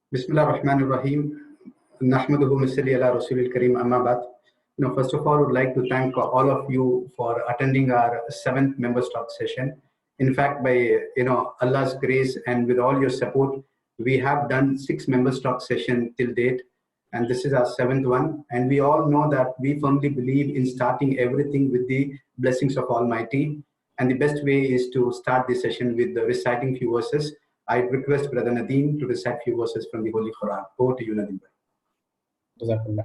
Bismillah ar-Rahman ar-Rahim. Nahmaduhu nusalli ala Rasulil Kareem amma ba'd. First of all, I would like to thank all of you for attending our seventh members talk session. In fact, by Allah's grace and with all your support, we have done 6 members talk session till date, and this is our 7th one. And we all know that we firmly believe in starting everything with the blessings of Almighty. And the best way is to start the session with reciting few verses. I request Brother Nadeem to recite few verses from the Holy Quran. Over to you, Nadeem. Jazakallah.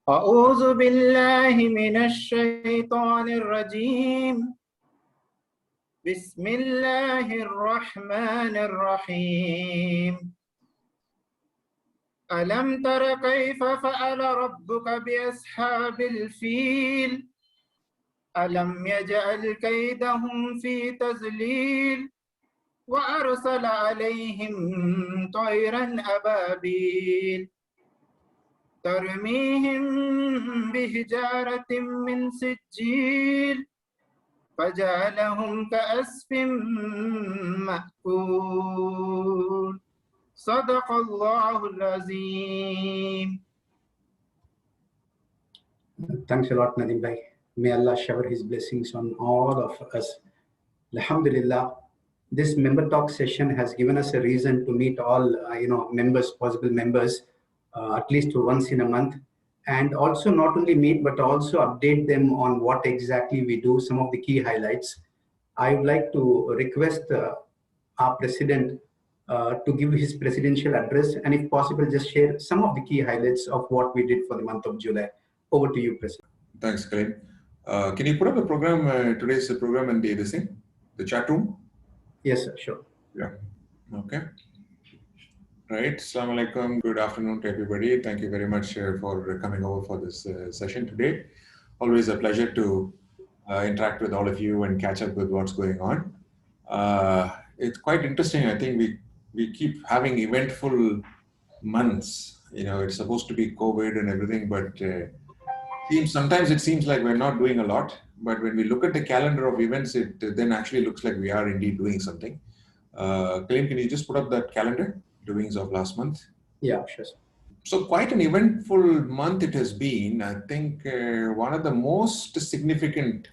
أعوذ بالله من الشيطان الرجيم. بسم الله الرحمن الرحيم. ألم تر كيف فعل ربك بأصحاب الفيل؟ ألم يجعل كيدهم في تضليل وأرسل عليهم طيرا أبابيل ترميهم بحجارة من سجيل فجعلهم كعصف مأكول صدق الله العظيم. Thanks a lot, Nadeem bhai. May Allah shower His blessings on all of us. Alhamdulillah, this member talk session has given us a reason to meet all members, possible members, at least once in a month, and also not only meet but also update them on what exactly we do, some of the key highlights. I would like to request our president to give his presidential address, and if possible just share some of the key highlights of what we did for the month of July. Over to you, President. Thanks, Kareem. Can you put up the program, today's program and the chat room? Yes, sir, sure. Yeah. Okay. Right. Assalamu alaikum. Good afternoon to everybody. Thank you very much for coming over for this session today. Always a pleasure to interact with all of you and catch up with what's going on. It's quite interesting. I think we keep having eventful months. It's supposed to be COVID and everything, but sometimes it seems like we're not doing a lot. But when we look at the calendar of events, it then actually looks like we are indeed doing something. Kareem, can you just put up that calendar, doings of last month? Yeah, sure. So quite an eventful month it has been. I think one of the most significant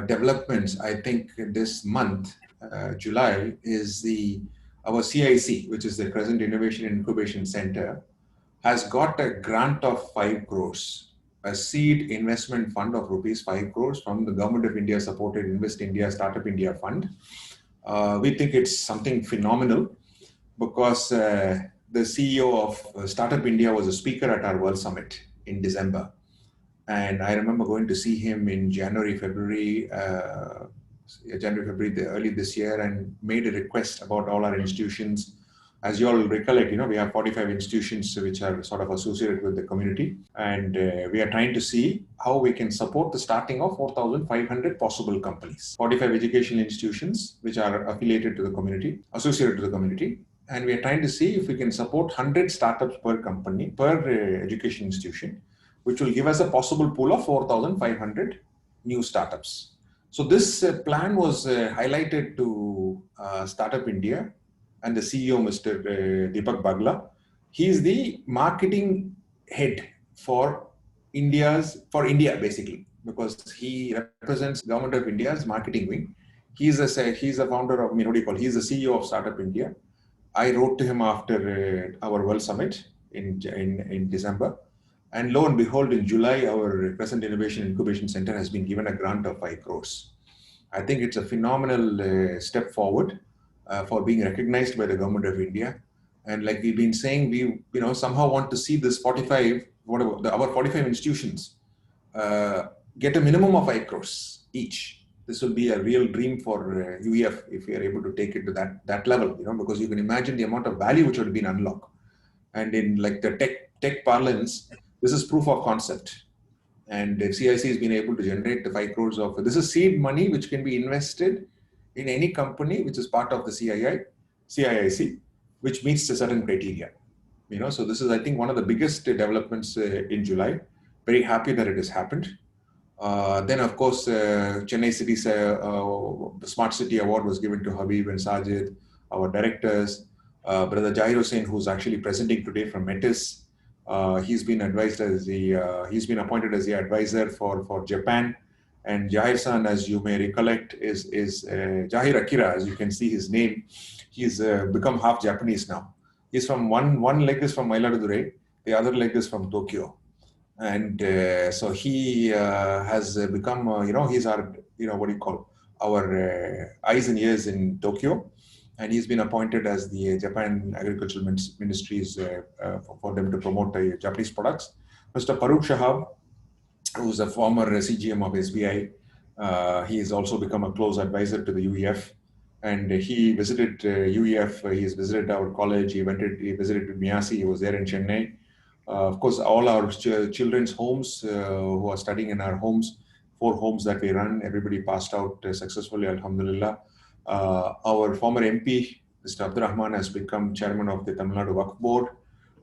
developments, I think, this month, July, is our CIC, which is the Crescent Innovation and Incubation Center, has got a grant of 5 crores. A seed investment fund of rupees 5 crores from the Government of India supported Invest India, Startup India Fund. We think it's something phenomenal because the CEO of Startup India was a speaker at our World Summit in December. And I remember going to see him in January, February, early this year, and made a request about all our institutions. As you all recollect, we have 45 institutions which are sort of associated with the community. And we are trying to see how we can support the starting of 4,500 possible companies. 45 educational institutions which are affiliated to the community, associated to the community. And we are trying to see if we can support 100 startups per company, per education institution, which will give us a possible pool of 4,500 new startups. So this plan was highlighted to Startup India and the CEO, Mr. Deepak Bagla. He is the marketing head for India, basically, because he represents Government of India's marketing wing. He's a founder of, he's the CEO of Startup India. I wrote to him after our World Summit in December. And lo and behold, in July, our Crescent Innovation Incubation Center has been given a grant of 5 crores. I think it's a phenomenal step forward for being recognized by the Government of India. And like we've been saying, we somehow want to see this our 45 institutions get a minimum of 5 crores each. This will be a real dream for UEF if we are able to take it to that level, because you can imagine the amount of value which would have been unlocked. And in like the tech parlance, this is proof of concept. And CIC has been able to generate the 5 crores of, this is seed money which can be invested in any company which is part of the CIIC, which meets a certain criteria. So this is, I think, one of the biggest developments in July. Very happy that it has happened. Then, of course, Chennai City's Smart City Award was given to Habib and Sajid, our directors. Brother Jahir Hussain, who's actually presenting today from Metis. He's been advised as he's been appointed as the advisor for Japan. And Jahir San, as you may recollect, is Jahir Akira. As you can see his name, he's become half Japanese now. He's from one leg is from Mailadurai, the other leg is from Tokyo, and so he has become he's our what do you call our eyes and ears in Tokyo, and he's been appointed as the Japan Agricultural Ministries for them to promote Japanese products. Mr. Farooq Shahab, who's a former CGM of SBI, he has also become a close advisor to the UEF, and he visited UEF. He has visited our college. He visited Miyasi. He was there in Chennai. Of course, all our children's homes who are studying in our homes, 4 homes that we run, everybody passed out successfully, alhamdulillah. Our former MP, Mr. Abdurrahman, has become chairman of the Tamil Nadu Waqf Board.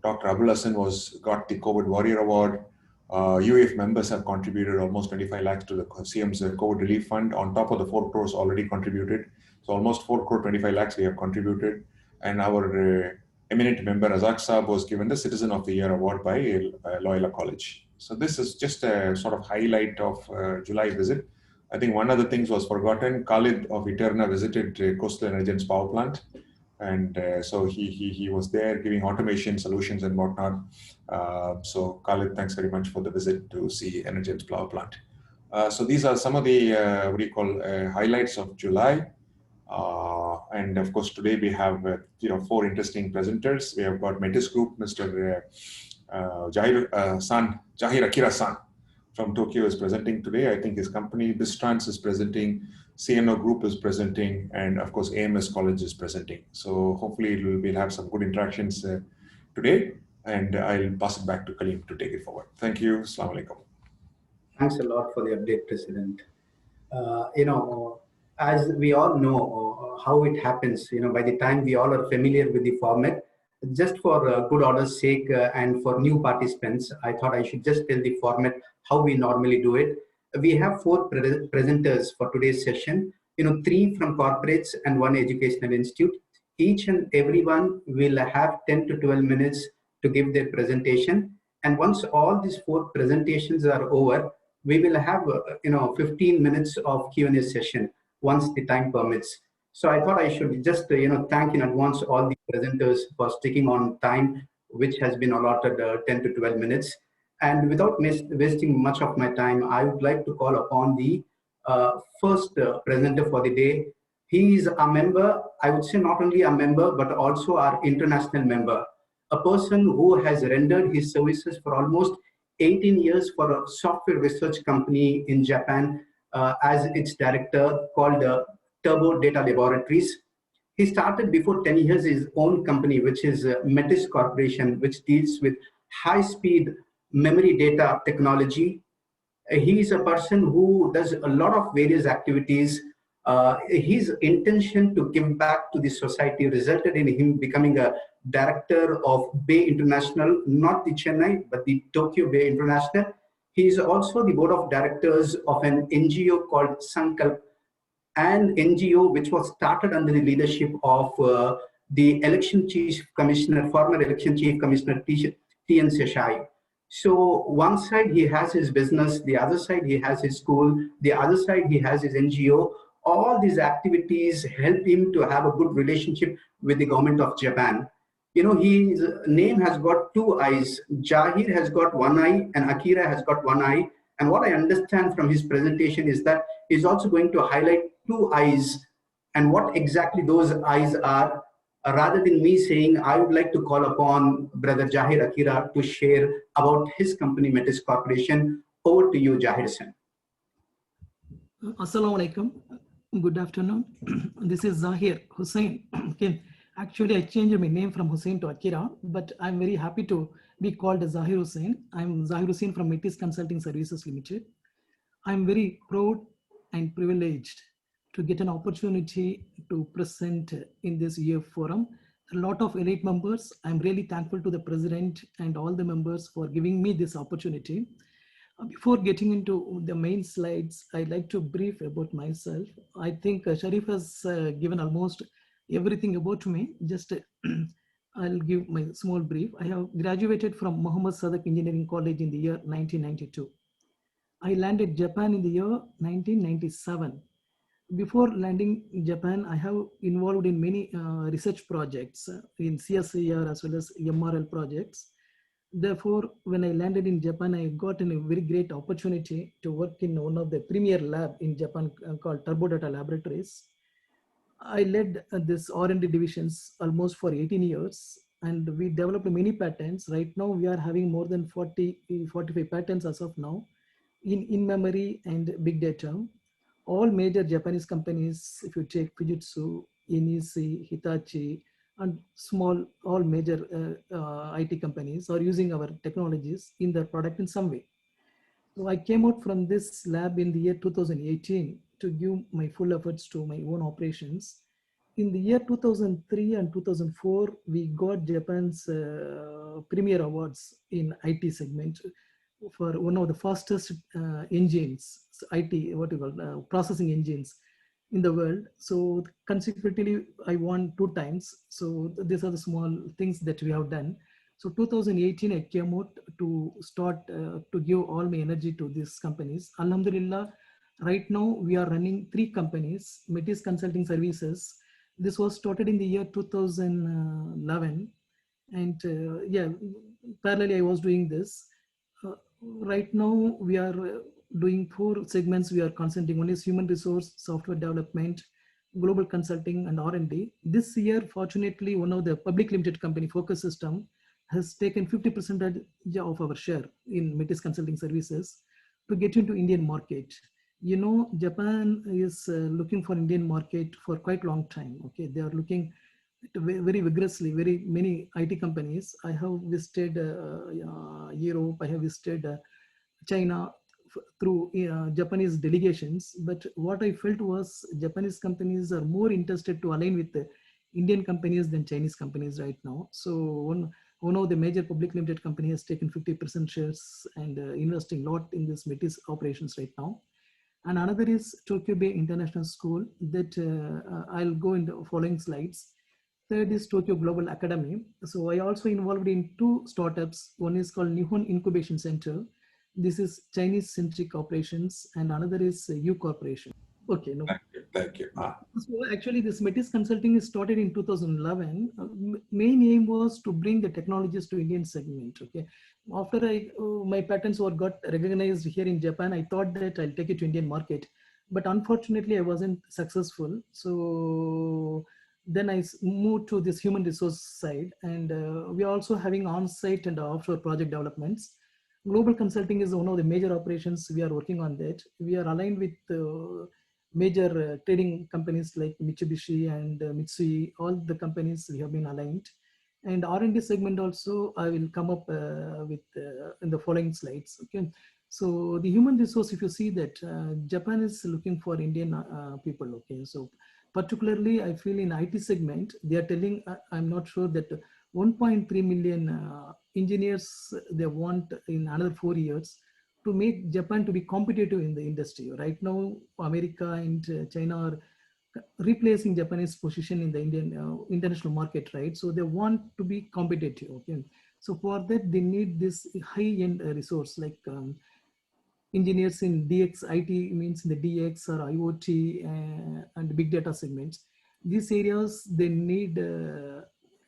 Dr. Abul Hassan got the COVID Warrior Award. UEF members have contributed almost 25 lakhs to the CM's COVID Relief Fund on top of the 4 crores already contributed. So almost 4 crore 25 lakhs we have contributed. And our eminent member Razak Saab was given the Citizen of the Year award by Loyola College. So this is just a sort of highlight of July visit. I think one of the things was forgotten. Khalid of Eterna visited Coastal Energens power plant, and so he was there giving automation solutions and whatnot. So Khalid, thanks very much for the visit to see Energens power plant. So these are some of the highlights of July. And of course, today we have 4 interesting presenters. We have got Metis Group, Mr. Jahir Akira-san from Tokyo is presenting today. I think his company Bistrans is presenting, CNO Group is presenting, and of course AMS College is presenting. So hopefully we'll have some good interactions today, and I'll pass it back to Kaleem to take it forward. Thank you. Assalamu alaikum. Thanks a lot for the update, President. As we all know how it happens, by the time we all are familiar with the format, just for good order's sake and for new participants, I thought I should just tell the format how we normally do it. We have 4 presenters for today's session, 3 from corporates and 1 educational institute. Each and everyone will have 10 to 12 minutes to give their presentation. And once all these 4 presentations are over, we will have 15 minutes of Q&A session once the time permits. So I thought I should just thank in advance all the presenters for sticking on time, which has been allotted 10 to 12 minutes. And without wasting much of my time, I would like to call upon the first presenter for the day. He is a member, I would say not only a member, but also our international member, a person who has rendered his services for almost 18 years for a software research company in Japan as its director called Turbo Data Laboratories. He started before 10 years his own company, which is Metis Corporation, which deals with high-speed memory data technology. He is a person who does a lot of various activities. His intention to give back to the society resulted in him becoming a director of Bay International, not the Chennai, but the Tokyo Bay International. He is also the board of directors of an NGO called Sankalp, an NGO which was started under the leadership of the election chief commissioner, former election chief commissioner T.N. Seshai. So one side he has his business, the other side he has his school, the other side he has his NGO. All these activities help him to have a good relationship with the government of Japan. His name has got 2 eyes. Jahir has got 1 eye and Akira has got 1 eye. And what I understand from his presentation is that he's also going to highlight 2 eyes, and what exactly those eyes are. Rather than me saying, I would like to call upon Brother Jahir Akira to share about his company, Metis Corporation. Over to you, Jahir Sen. Assalamu alaikum. Good afternoon. This is Zahir Hussain. Okay. Actually, I changed my name from Hussain to Akira, but I'm very happy to be called Zahir Hussain. I'm Zahir Hussain from Metis Consulting Services Limited. I'm very proud and privileged to get an opportunity to present in this year forum. A lot of elite members. I'm really thankful to the president and all the members for giving me this opportunity. Before getting into the main slides, I'd like to brief about myself. I think Sharif has given almost everything about me. Just I'll give my small brief. I have graduated from Muhammad Sadak Engineering College in the year 1992. I landed Japan in the year 1997. Before landing in Japan, I have involved in many research projects in CSIR as well as MRL projects. Therefore, when I landed in Japan, I got a very great opportunity to work in one of the premier lab in Japan called Turbodata Laboratories. I led this R&D divisions almost for 18 years, and we developed many patents. Right now, we are having more than 45 patents as of now in memory and big data. All major Japanese companies, if you take Fujitsu, NEC, Hitachi, and all major IT companies are using our technologies in their product in some way. So I came out from this lab in the year 2018 to give my full efforts to my own operations. In the year 2003 and 2004, we got Japan's premier awards in IT segment for one of the fastest engines, IT, what you call processing engines in the world. So consequently, I won 2 times. So these are the small things that we have done. So 2018, I came out to start to give all my energy to these companies. Alhamdulillah, right now we are running 3 companies, Metis Consulting Services. This was started in the year 2011. And yeah, parallelly I was doing this. Right now we are doing 4 segments we are concentrating. One is human resource, software development, global consulting, and R&D. This year, fortunately, one of the public limited company, Focus System, has taken 50% of our share in Metis Consulting Services to get into Indian market. You know, Japan is looking for Indian market for quite a long time. Okay, they are looking very vigorously, very many IT companies. I have visited Europe, I have visited China through Japanese delegations. But what I felt was Japanese companies are more interested to align with the Indian companies than Chinese companies right now. So one of the major public limited company has taken 50% shares and investing a lot in this Metis operations right now. And another is Tokyo Bay International School that I'll go in the following slides. Third is Tokyo Global Academy. So I also involved in 2 startups. One is called Nihon Incubation Center. This is Chinese centric operations, and another is U Corporation. Okay, no. Thank you. So actually this Metis Consulting is started in 2011. Main aim was to bring the technologies to Indian segment. Okay, after my patents were got recognized here in Japan, I thought that I'll take it to Indian market, but unfortunately I wasn't successful. So then I moved to this human resource side, and we are also having on-site and offshore project developments. Global consulting is one of the major operations we are working on that. We are aligned with major trading companies like Mitsubishi and Mitsui. All the companies we have been aligned. And R&D segment also I will come up with in the following slides. Okay, so the human resource, if you see that Japan is looking for Indian people. Okay, so particularly I feel in IT segment they are telling I'm not sure that 1.3 million engineers they want in another 4 years to make Japan to be competitive in the industry. Right now, America and China are replacing Japanese position in the Indian international market, right? So they want to be competitive. Okay, so for that they need this high-end resource like engineers in DX, IT means in the DX or IoT and big data segments. These areas they need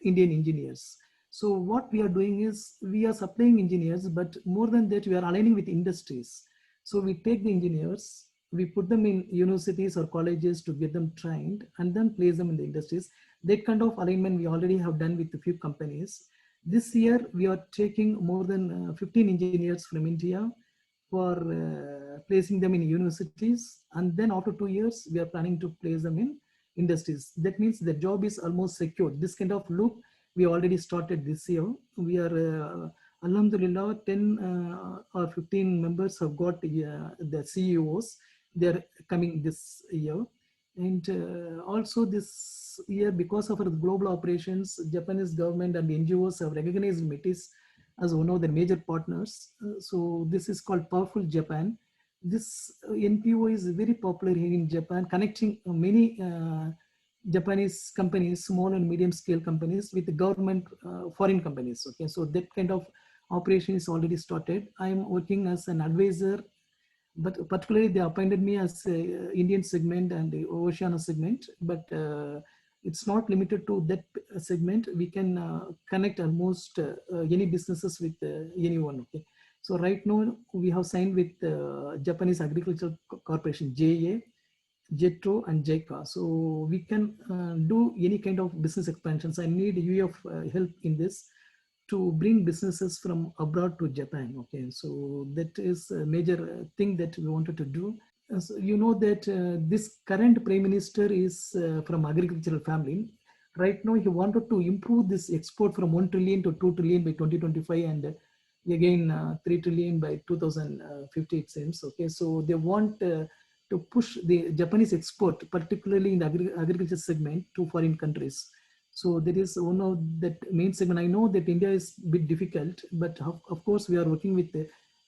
Indian engineers. So what we are doing is we are supplying engineers, but more than that, we are aligning with industries. So we take the engineers, we put them in universities or colleges to get them trained and then place them in the industries. That kind of alignment we already have done with a few companies. This year, we are taking more than 15 engineers from India for placing them in universities. And then after 2 years, we are planning to place them in industries. That means the job is almost secured. This kind of loop we already started this year. We are, Alhamdulillah, 10 or 15 members have got the CEOs. They're coming this year. And also this year, because of our global operations, Japanese government and NGOs have recognized Metis as one of the major partners. So this is called Powerful Japan. This NPO is very popular here in Japan, connecting many Japanese companies, small and medium scale companies with the government foreign companies. Okay, so that kind of operation is already started. I am working as an advisor, but particularly they appointed me as a Indian segment and the Oceania segment, but it's not limited to that segment. We can connect almost any businesses with anyone. Okay, so right now we have signed with Japanese Agricultural Corporation, JA, JETRO and JICA. So we can do any kind of business expansions. I need UF help in this to bring businesses from abroad to Japan. Okay, so that is a major thing that we wanted to do. So you know that this current Prime Minister is from agricultural family. Right now, he wanted to improve this export from 1 trillion to 2 trillion by 2025 and again 3 trillion by 2050, it seems. Okay, so they want to push the Japanese export, particularly in the agriculture segment, to foreign countries. So there is one of that main segment. I know that India is a bit difficult, but of course we are working with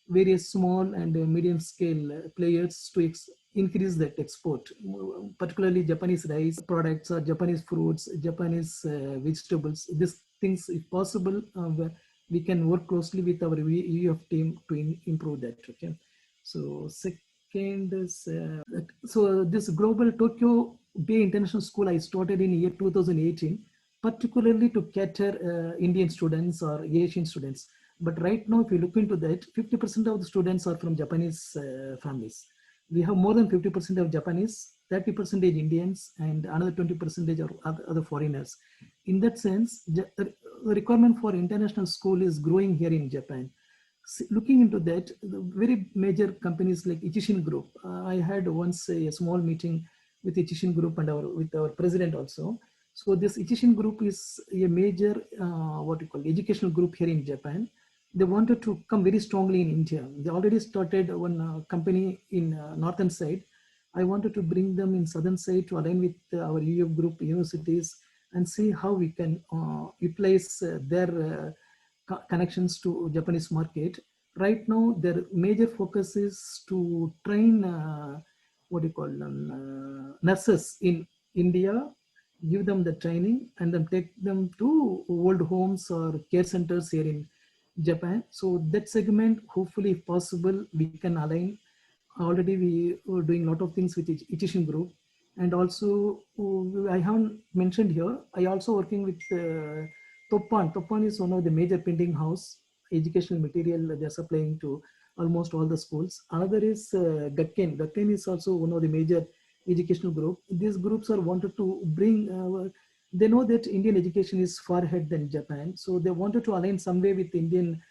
various small and medium scale players to increase that export, particularly Japanese rice products or Japanese fruits, Japanese vegetables. These things, if possible, we can work closely with our UF team to improve that. Okay, so second is so this global Tokyo Bay International School I started in year 2018, particularly to cater Indian students or Asian students. But right now, if you look into that, 50% of the students are from Japanese families. We have more than 50% of Japanese, 30% Indians, and another 20% are other foreigners. In that sense, the requirement for international school is growing here in Japan. Looking into that, the very major companies like Ichishин Group, I had once a small meeting with Ichishин Group and with our president also. So this Ichishin Group is a major, what you call, educational group here in Japan. They wanted to come very strongly in India. They already started one company in northern side. I wanted to bring them in southern side to align with our UF group universities and see how we can utilize their connections to Japanese market. Right now, their major focus is to train what do you call them, nurses in India, give them the training, and then take them to old homes or care centers here in Japan. So that segment, hopefully, if possible, we can align. Already we are doing a lot of things with Ichishин Group. And also, I haven't mentioned here, I also working with Toppan. Toppan is one of the major printing house, educational material they're supplying to almost all the schools. Another is Gakken. Gakken is also one of the major educational group. These groups are wanted to bring, they know that Indian education is far ahead than Japan. So they wanted to align some way with Indian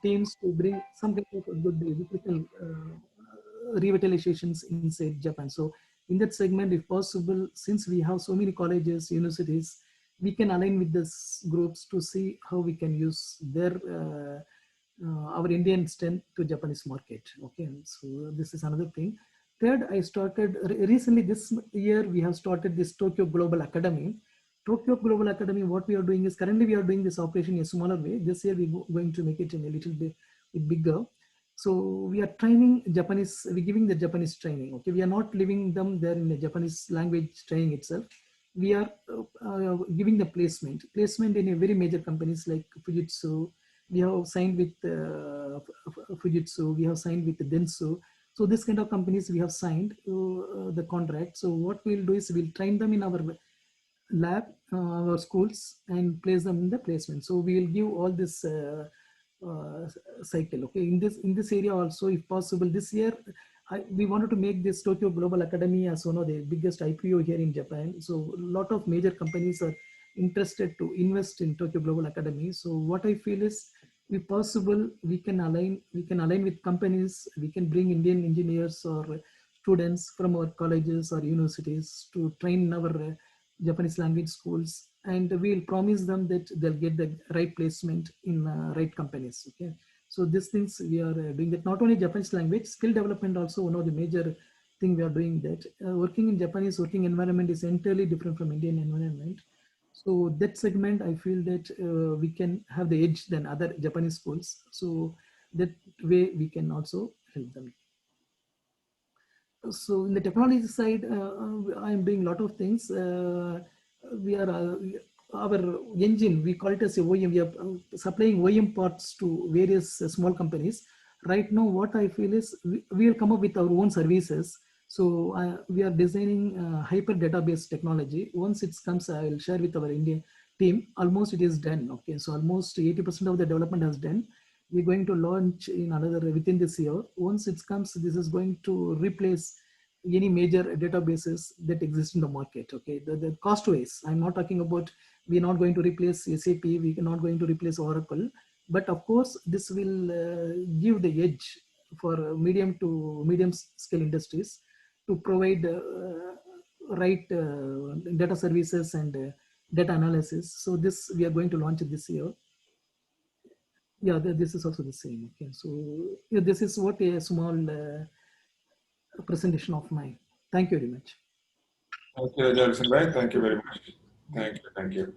teams to bring some kind of good educational revitalizations inside Japan. So in that segment, if possible, since we have so many colleges, universities, we can align with these groups to see how we can use their our Indian strength to Japanese market. Okay, so this is another thing. Third, I started recently this year, we have started this Tokyo Global Academy. Tokyo Global Academy, what we are doing is currently we are doing this operation in a smaller way. This year we're going to make it in a little bit bigger. So we are training Japanese, we're giving the Japanese training. Okay, we are not leaving them there in the Japanese language training itself. We are giving the placement in a very major companies like Fujitsu. We have signed with Fujitsu. We have signed with Dentsu. So this kind of companies we have signed the contract. So what we'll do is we'll train them in our lab, our schools, and place them in the placement. So we will give all this cycle. Okay, in this area also, if possible, this year we wanted to make this Tokyo Global Academy as one of the biggest IPO here in Japan. So a lot of major companies are interested to invest in Tokyo Global Academy. So what I feel is, if possible, we can align with companies. We can bring Indian engineers or students from our colleges or universities to train in our Japanese language schools, and we'll promise them that they'll get the right placement in right companies. Okay, so these things we are doing that. Not only Japanese language, skill development also one of the major thing we are doing that. Working in Japanese working environment is entirely different from Indian environment. So that segment, I feel that we can have the edge than other Japanese schools. So that way we can also help them. So in the technology side, I am doing a lot of things. We are our engine, we call it as a OEM. We are supplying OEM parts to various small companies. Right now, what I feel is we will come up with our own services. So we are designing hyper database technology. Once it comes, I will share with our Indian team. Almost it is done. Okay, so almost 80% of the development has done. We're going to launch in another within this year. Once it comes, this is going to replace any major databases that exist in the market. Okay, the cost wise, I'm not talking about, we're not going to replace SAP, we're not going to replace Oracle, but of course this will give the edge for medium scale industries to provide right data services and data analysis. So this we are going to launch it this year. Yeah, this is also the same. Okay, so yeah, this is what a small presentation of mine. Thank you very much. Thank you, Jarison Bhai. Thank you very much. Thank you.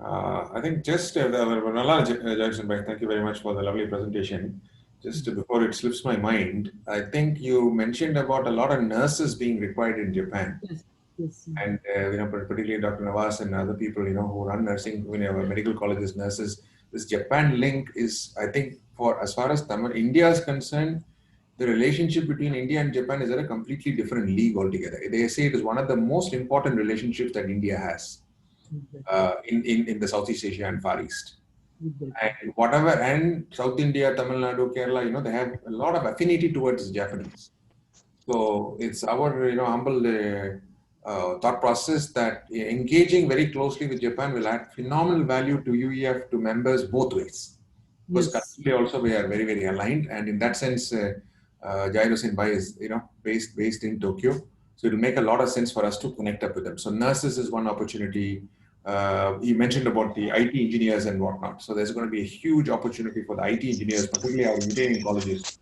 I think just Jarison Bhai, thank you very much for the lovely presentation. Just before it slips my mind, I think you mentioned about a lot of nurses being required in Japan. Yes. Yes. And particularly Dr. Nawaz and other people, who run nursing, medical colleges, nurses. This Japan link is, I think, for as far as India is concerned, the relationship between India and Japan is at a completely different league altogether. They say it is one of the most important relationships that India has in the Southeast Asia and Far East. And South India, Tamil Nadu, Kerala, they have a lot of affinity towards Japanese. So it's our, humble thought process that engaging very closely with Japan will add phenomenal value to UEF, to members both ways. Because currently also we are very, very aligned, and in that sense, Zahir Hussain Bhai is based in Tokyo, so it will make a lot of sense for us to connect up with them. So nurses is one opportunity. You mentioned about the IT engineers and whatnot. So there's going to be a huge opportunity for the IT engineers, particularly our engineering colleges.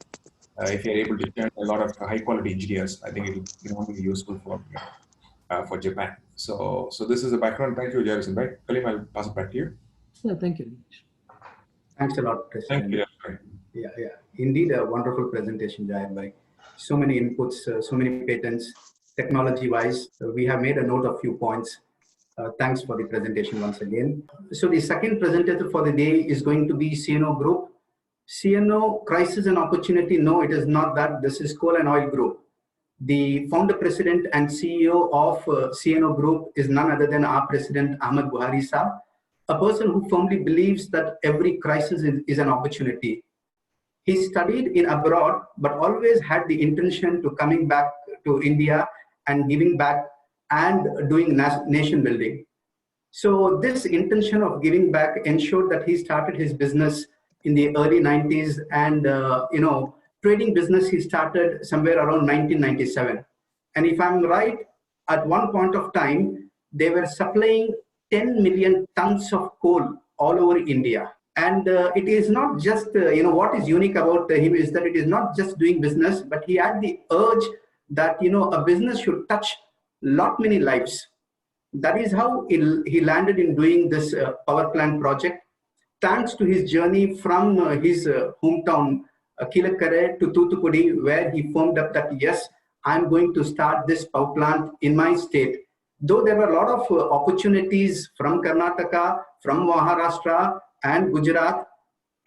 If you're able to turn a lot of high quality engineers, I think it will be useful for Japan. So this is the background. Thank you, Zahir Hussain Bhai. Kalim, I'll pass it back to you. Yeah, thank you. Thanks a lot, President. Thank you. Yeah. Indeed, a wonderful presentation, Zahir Bhai. So many inputs, so many patents, technology-wise. We have made a note of few points. Thanks for the presentation once again. So the second presenter for the day is going to be CNO Group. CNO, crisis and opportunity. No, it is not that. This is Coal and Oil Group. The founder, president, and CEO of CNO Group is none other than our president, Ahmed Buhari Saab, a person who firmly believes that every crisis is an opportunity. He studied in abroad, but always had the intention to coming back to India and giving back and doing nation building. So this intention of giving back ensured that he started his business in the early 90s, and trading business he started somewhere around 1997. And if I'm right, at one point of time, they were supplying 10 million tons of coal all over India. And it is not just, what is unique about him is that it is not just doing business, but he had the urge that, a business should touch lot many lives. That is how he landed in doing this power plant project. Thanks to his journey from his hometown, Kilakkare, to Thoothukudi, where he firmed up that, yes, I'm going to start this power plant in my state. Though there were a lot of opportunities from Karnataka, from Maharashtra, and Gujarat.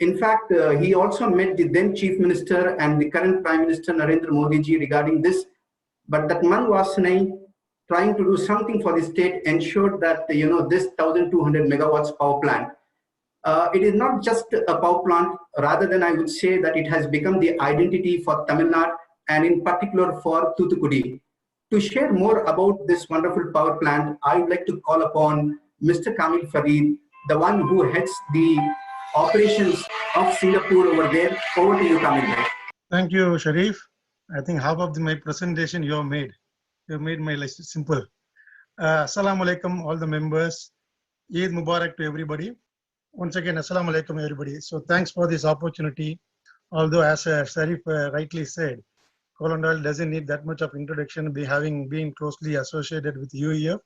In fact, he also met the then Chief Minister and the current Prime Minister Narendra Modi ji regarding this. But that man Vasanai, trying to do something for the state, ensured that this 1,200 megawatts power plant. It is not just a power plant, rather than I would say that it has become the identity for Tamil Nadu and in particular for Thoothukudi. To share more about this wonderful power plant, I would like to call upon Mr. Kamil Farid, the one who heads the operations of Singapore over there. Over to you, Kamil. Thank you, Sharif. I think half of my presentation you have made. You have made my life simple. Assalamu alaikum, all the members. Eid Mubarak to everybody. Once again, Assalamu alaikum, everybody. So thanks for this opportunity. Although, as Sharif rightly said, Coal and Oil doesn't need that much of introduction, being closely associated with UEF.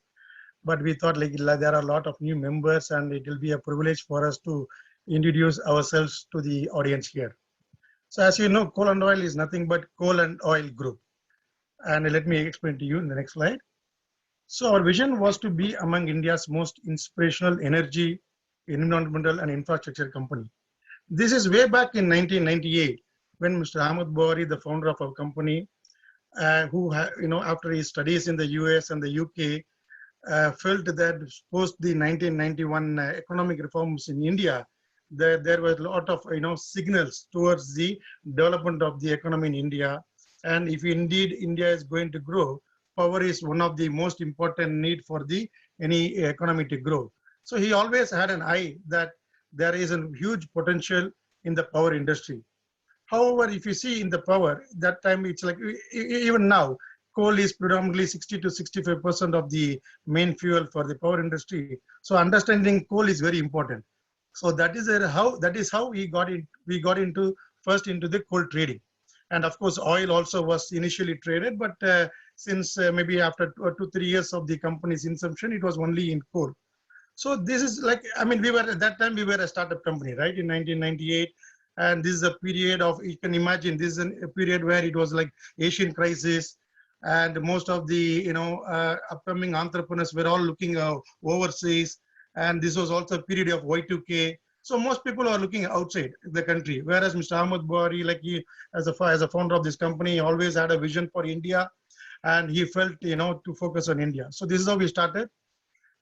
But we thought there are a lot of new members, and it will be a privilege for us to introduce ourselves to the audience here. So as you know, Coal and Oil is nothing but Coal and Oil Group. And let me explain to you in the next slide. So our vision was to be among India's most inspirational energy, environmental and infrastructure company. This is way back in 1998 when Mr. Ahmed Buhari, the founder of our company, who after his studies in the US and the UK, felt that post the 1991 economic reforms in India, there was a lot of signals towards the development of the economy in India. And if indeed India is going to grow, power is one of the most important need for any economy to grow. So he always had an eye that there is a huge potential in the power industry. However, if you see in the power, that time it's like, even now, coal is predominantly 60 to 65% of the main fuel for the power industry. So understanding coal is very important. So that is how we got into the coal trading. And of course, oil also was initially traded, but since maybe after 2-3 years of the company's inception, it was only in coal. So this is like, at that time, we were a startup company, right, in 1998. And this is a period of, you can imagine, this is a period where it was like Asian crisis, and most of the upcoming entrepreneurs were all looking overseas. And this was also a period of Y2K. So most people are looking outside the country, whereas Mr. Ahmed Buhari, like he, as a founder of this company, always had a vision for India, and he felt to focus on India. So this is how we started.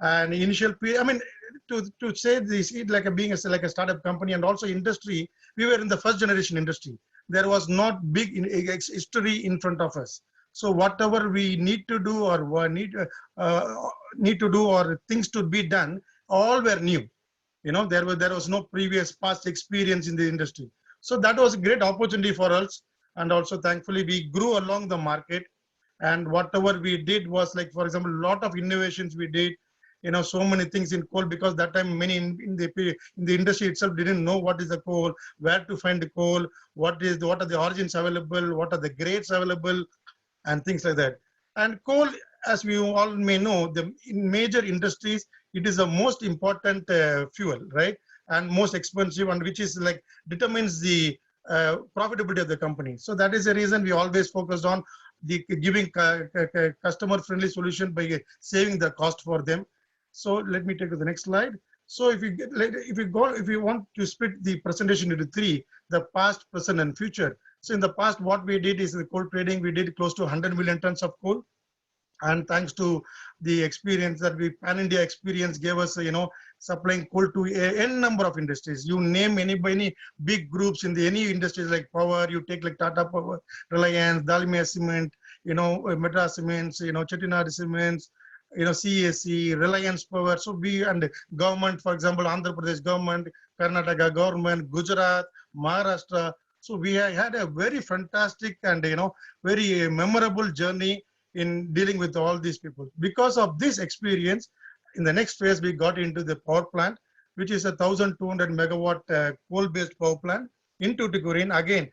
And initial period, to say this, like being like a startup company and also industry, we were in the first generation industry. There was not big history in front of us. So whatever we need to do or need to do or things to be done, all were new. There was no previous past experience in the industry. So that was a great opportunity for us. And also thankfully we grew along the market. And whatever we did was, like, for example, a lot of innovations we did. So many things in coal, because that time many in the industry itself didn't know what is the coal, where to find the coal, what are the origins available, what are the grades available, and things like that. And coal, as we all may know, in major industries, it is the most important fuel, right? And most expensive, and which is like determines the profitability of the company. So that is the reason we always focused on giving customer-friendly solution by saving the cost for them. So let me take to the next slide. So if you want to split the presentation into three, the past, present, and future. So in the past, what we did is the coal trading. We did close to 100 million tons of coal. And thanks to the experience that pan-India experience gave us, supplying coal to n number of industries. You name any big groups in any industries like power, you take like Tata Power, Reliance, Dalmia Cement, Madras Cements, Chettinad Cements, CAC, Reliance Power. So and government, for example, Andhra Pradesh government, Karnataka government, Gujarat, Maharashtra. So we had a very fantastic and very memorable journey in dealing with all these people. Because of this experience, in the next phase, we got into the power plant, which is a 1,200 megawatt coal-based power plant in Tuticorin. Again,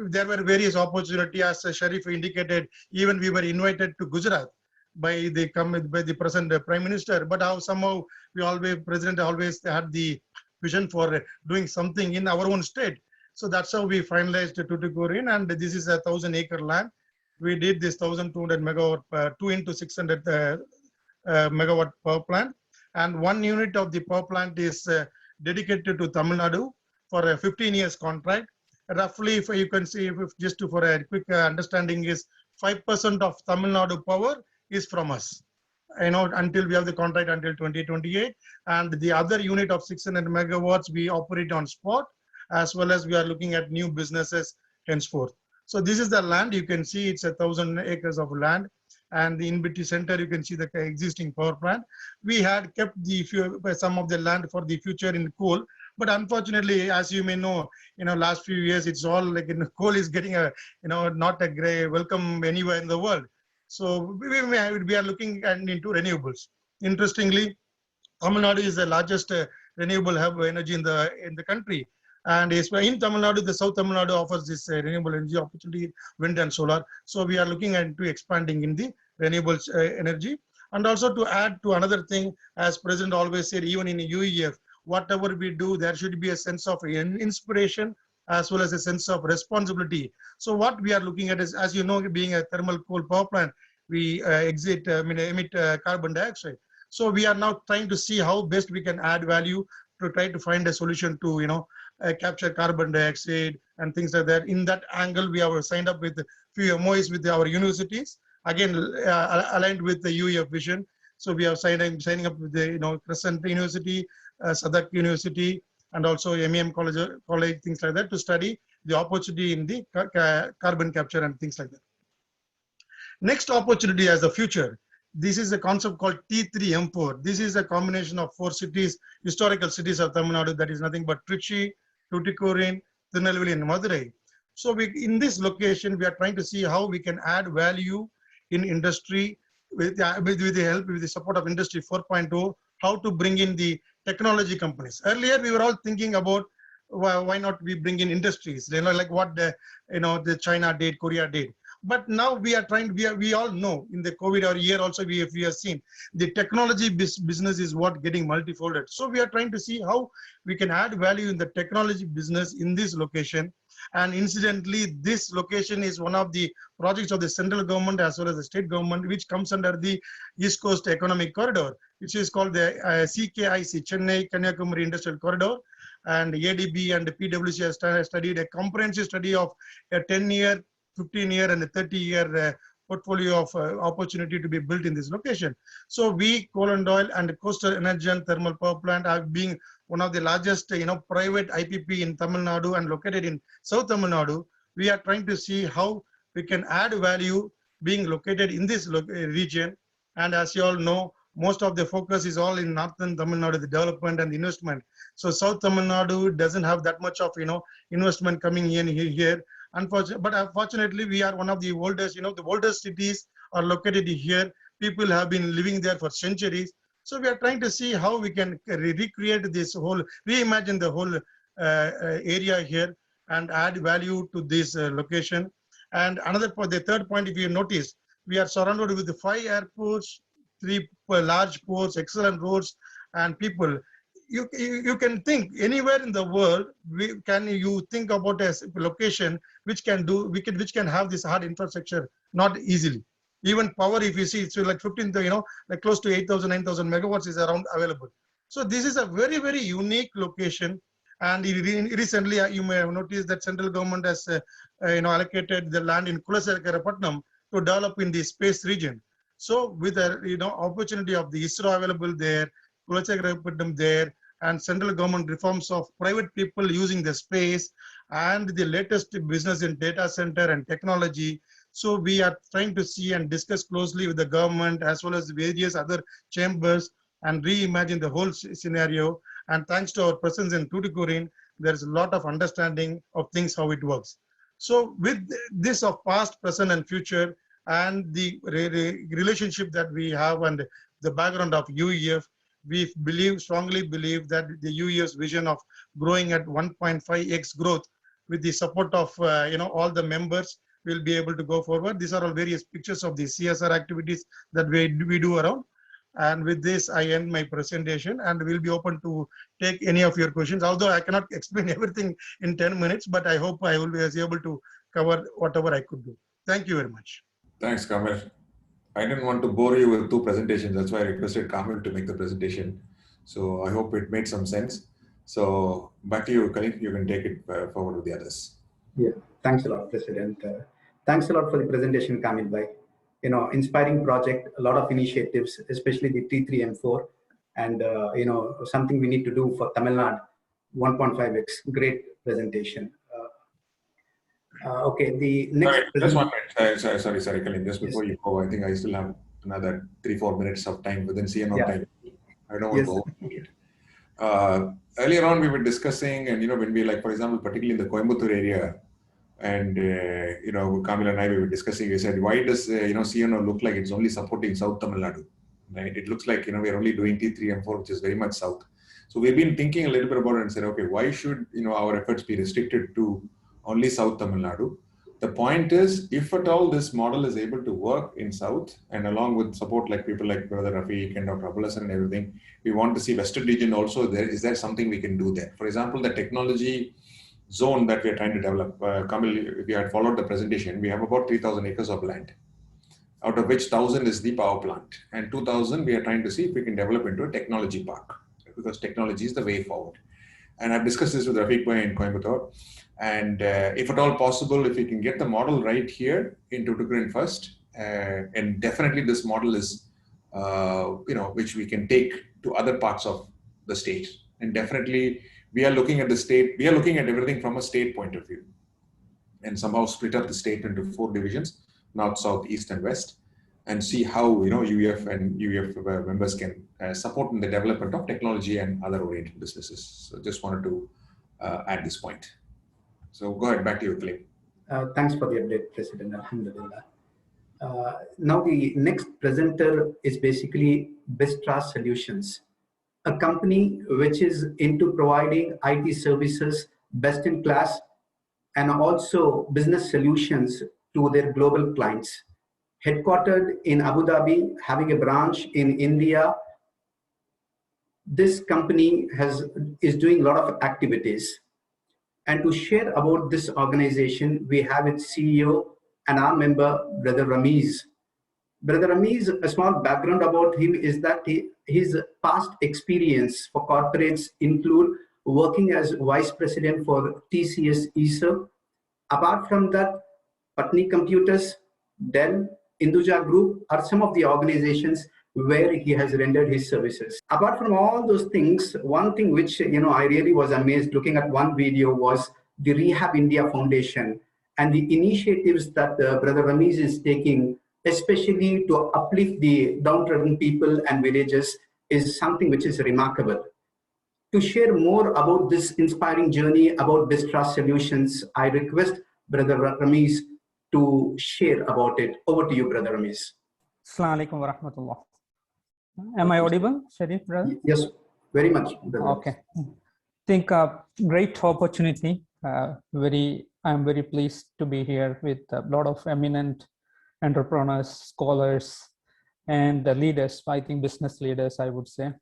there were various opportunities, as Sharif indicated. Even we were invited to Gujarat by the present Prime Minister, but somehow President always had the vision for doing something in our own state. So that's how we finalized Tuticorin, and this is a 1,000-acre land. We did this 1,200 megawatt, 2 into 600 megawatt power plant, and 1 unit of the power plant is dedicated to Tamil Nadu for a 15 years contract. Roughly, if you can see, for a quick understanding, is 5% of Tamil Nadu power is from us, until we have the contract until 2028. And the other unit of 600 megawatts, we operate on spot, as well as we are looking at new businesses henceforth. So this is the land. You can see it's 1,000 acres of land. And in between center, you can see the existing power plant. We had kept some of the land for the future in coal. But unfortunately, as you may know, last few years, it's all like coal is getting not a great welcome anywhere in the world. So we are looking into renewables. Interestingly, Tamil Nadu is the largest renewable hub energy in the country. And in Tamil Nadu, the South Tamil Nadu offers this renewable energy opportunity, wind and solar. So we are looking into expanding in the renewable energy. And also to add to another thing, as President always said, even in UEF, whatever we do, there should be a sense of inspiration as well as a sense of responsibility. So what we are looking at is, as you know, being a thermal coal power plant, we emit carbon dioxide. So we are now trying to see how best we can add value to try to find a solution to, capture carbon dioxide and things like that. In that angle, we have signed up with a few MOUs with our universities, again, aligned with the UEF vision. So we are signing up with the Crescent University, Sadak University, and also MEM college, things like that, to study the opportunity in the carbon capture and things like that. Next opportunity as the future. This is a concept called T3M4. This is a combination of 4 cities, historical cities of Tamil Nadu, that is nothing but Trichy, Tuticorin, Tirunelveli, and Madurai. So in this location, we are trying to see how we can add value in industry with the support of Industry 4.0, how to bring in the technology companies. Earlier, we were all thinking about why not we bring in industries, like what the China did, Korea did. But now we are trying, we all know in the COVID year also we have seen the technology business is what getting multifolded. So we are trying to see how we can add value in the technology business in this location. And incidentally, this location is one of the projects of the central government as well as the state government, which comes under the East Coast Economic Corridor, which is called the CKIC, Chennai Kanyakumari Industrial Corridor. And ADB and the PwC has studied a comprehensive study of a 10-year, 15-year and a 30-year portfolio of opportunity to be built in this location. So we, Coal and Oil and Coastal Energen Thermal Power Plant, are being one of the largest private IPP in Tamil Nadu and located in South Tamil Nadu. We are trying to see how we can add value being located in this region. And as you all know, most of the focus is all in Northern Tamil Nadu, the development and investment. So South Tamil Nadu doesn't have that much of investment coming in here. Unfortunately, we are one of the oldest, the oldest cities are located here. People have been living there for centuries. So we are trying to see how we can recreate this whole, reimagine the whole area here and add value to this location. And the third point, if you notice, we are surrounded with the 5 airports, 3 large ports, excellent roads, and people. You can think anywhere in the world, you think about a location which can have this hard infrastructure, not easily. Even power, if you see, it's like 15, like close to 8,000, 9,000 megawatts is around available. So this is a very, very unique location. And recently, you may have noticed that central government has allocated the land in Kulasekara to develop in the space region. So with the opportunity of the ISRO available there, Kulasekara there, and central government reforms of private people using the space and the latest business in data center and technology. So we are trying to see and discuss closely with the government as well as various other chambers and reimagine the whole scenario. And thanks to our presence in Tuticorin, there's a lot of understanding of things, how it works. So with this of past, present, and future, and the relationship that we have and the background of UEF, we strongly believe that the UEF's vision of growing at 1.5x growth with the support of all the members will be able to go forward. These are all various pictures of the CSR activities that we do around. And with this, I end my presentation and we'll be open to take any of your questions. Although I cannot explain everything in 10 minutes, but I hope I will be able to cover whatever I could do. Thank you very much. Thanks, Kamil. I didn't want to bore you with 2 presentations. That's why I requested Kamil to make the presentation. So I hope it made some sense. So back to you, Khalid. You can take it forward with the others. Yeah, thanks a lot, President. Thanks a lot for the presentation, Kamil bhai. Inspiring project, a lot of initiatives, especially the T3M4, and something we need to do for Tamil Nadu, 1.5x. Great presentation. Okay, the next. Just 1 minute. Sorry, Khalid. Just before you go, I think I still have another 3-4 minutes of time within CNO time. I don't want to overlook it. Earlier on, we were discussing, and when we, like, for example, particularly in the Coimbatore area, and Kamil and I, we were discussing. We said, why does CNO look like it's only supporting South Tamil Nadu? Right? It looks like we're only doing T3M4, which is very much south. So we've been thinking a little bit about it and said, okay, why should our efforts be restricted to only South Tamil Nadu? The point is, if at all this model is able to work in South, and along with support like people like Brother Rafiq and Dr. Abulasan and everything, we want to see Western region also there. Is there something we can do there? For example, the technology zone that we are trying to develop. Kamil, if you had followed the presentation, we have about 3,000 acres of land, out of which 1,000 is the power plant, and 2,000 we are trying to see if we can develop into a technology park, because technology is the way forward. And I've discussed this with Rafiq Bhai in Coimbatore. And if at all possible, if we can get the model right here in Tuticorin first, and definitely this model is, which we can take to other parts of the state. And definitely we are looking at the state, we are looking at everything from a state point of view, and somehow split up the state into 4 divisions, north, south, east, and west, and see how UEF and UEF members can support in the development of technology and other oriented businesses. So just wanted to add this point. So go ahead, back to you, Khalid. Thanks for the update, President. Alhamdulillah. Now the next presenter is basically Bistra Solutions, a company which is into providing IT services best in class and also business solutions to their global clients. Headquartered in Abu Dhabi, having a branch in India, this company is doing a lot of activities. And to share about this organization, we have its CEO and our member, Brother Ramiz. Brother Ramiz, a small background about him is that his past experience for corporates include working as Vice President for TCS ESA. Apart from that, Patni Computers, Dell, Induja Group are some of the organizations where he has rendered his services. Apart from all those things, one thing which I really was amazed looking at one video was the Rehab India Foundation and the initiatives that Brother Ramiz is taking, especially to uplift the downtrodden people and villages, is something which is remarkable. To share more about this inspiring journey about Bistra Solutions, I request Brother Ramiz to share about it. Over to you, Brother Ramiz. Assalamu alaikum wa rahmatullah. Am I audible, Sharif, brother? Yes, very much, brother. Okay. I think a great opportunity. I'm very pleased to be here with a lot of eminent entrepreneurs, scholars, and leaders. I think business leaders, I would say.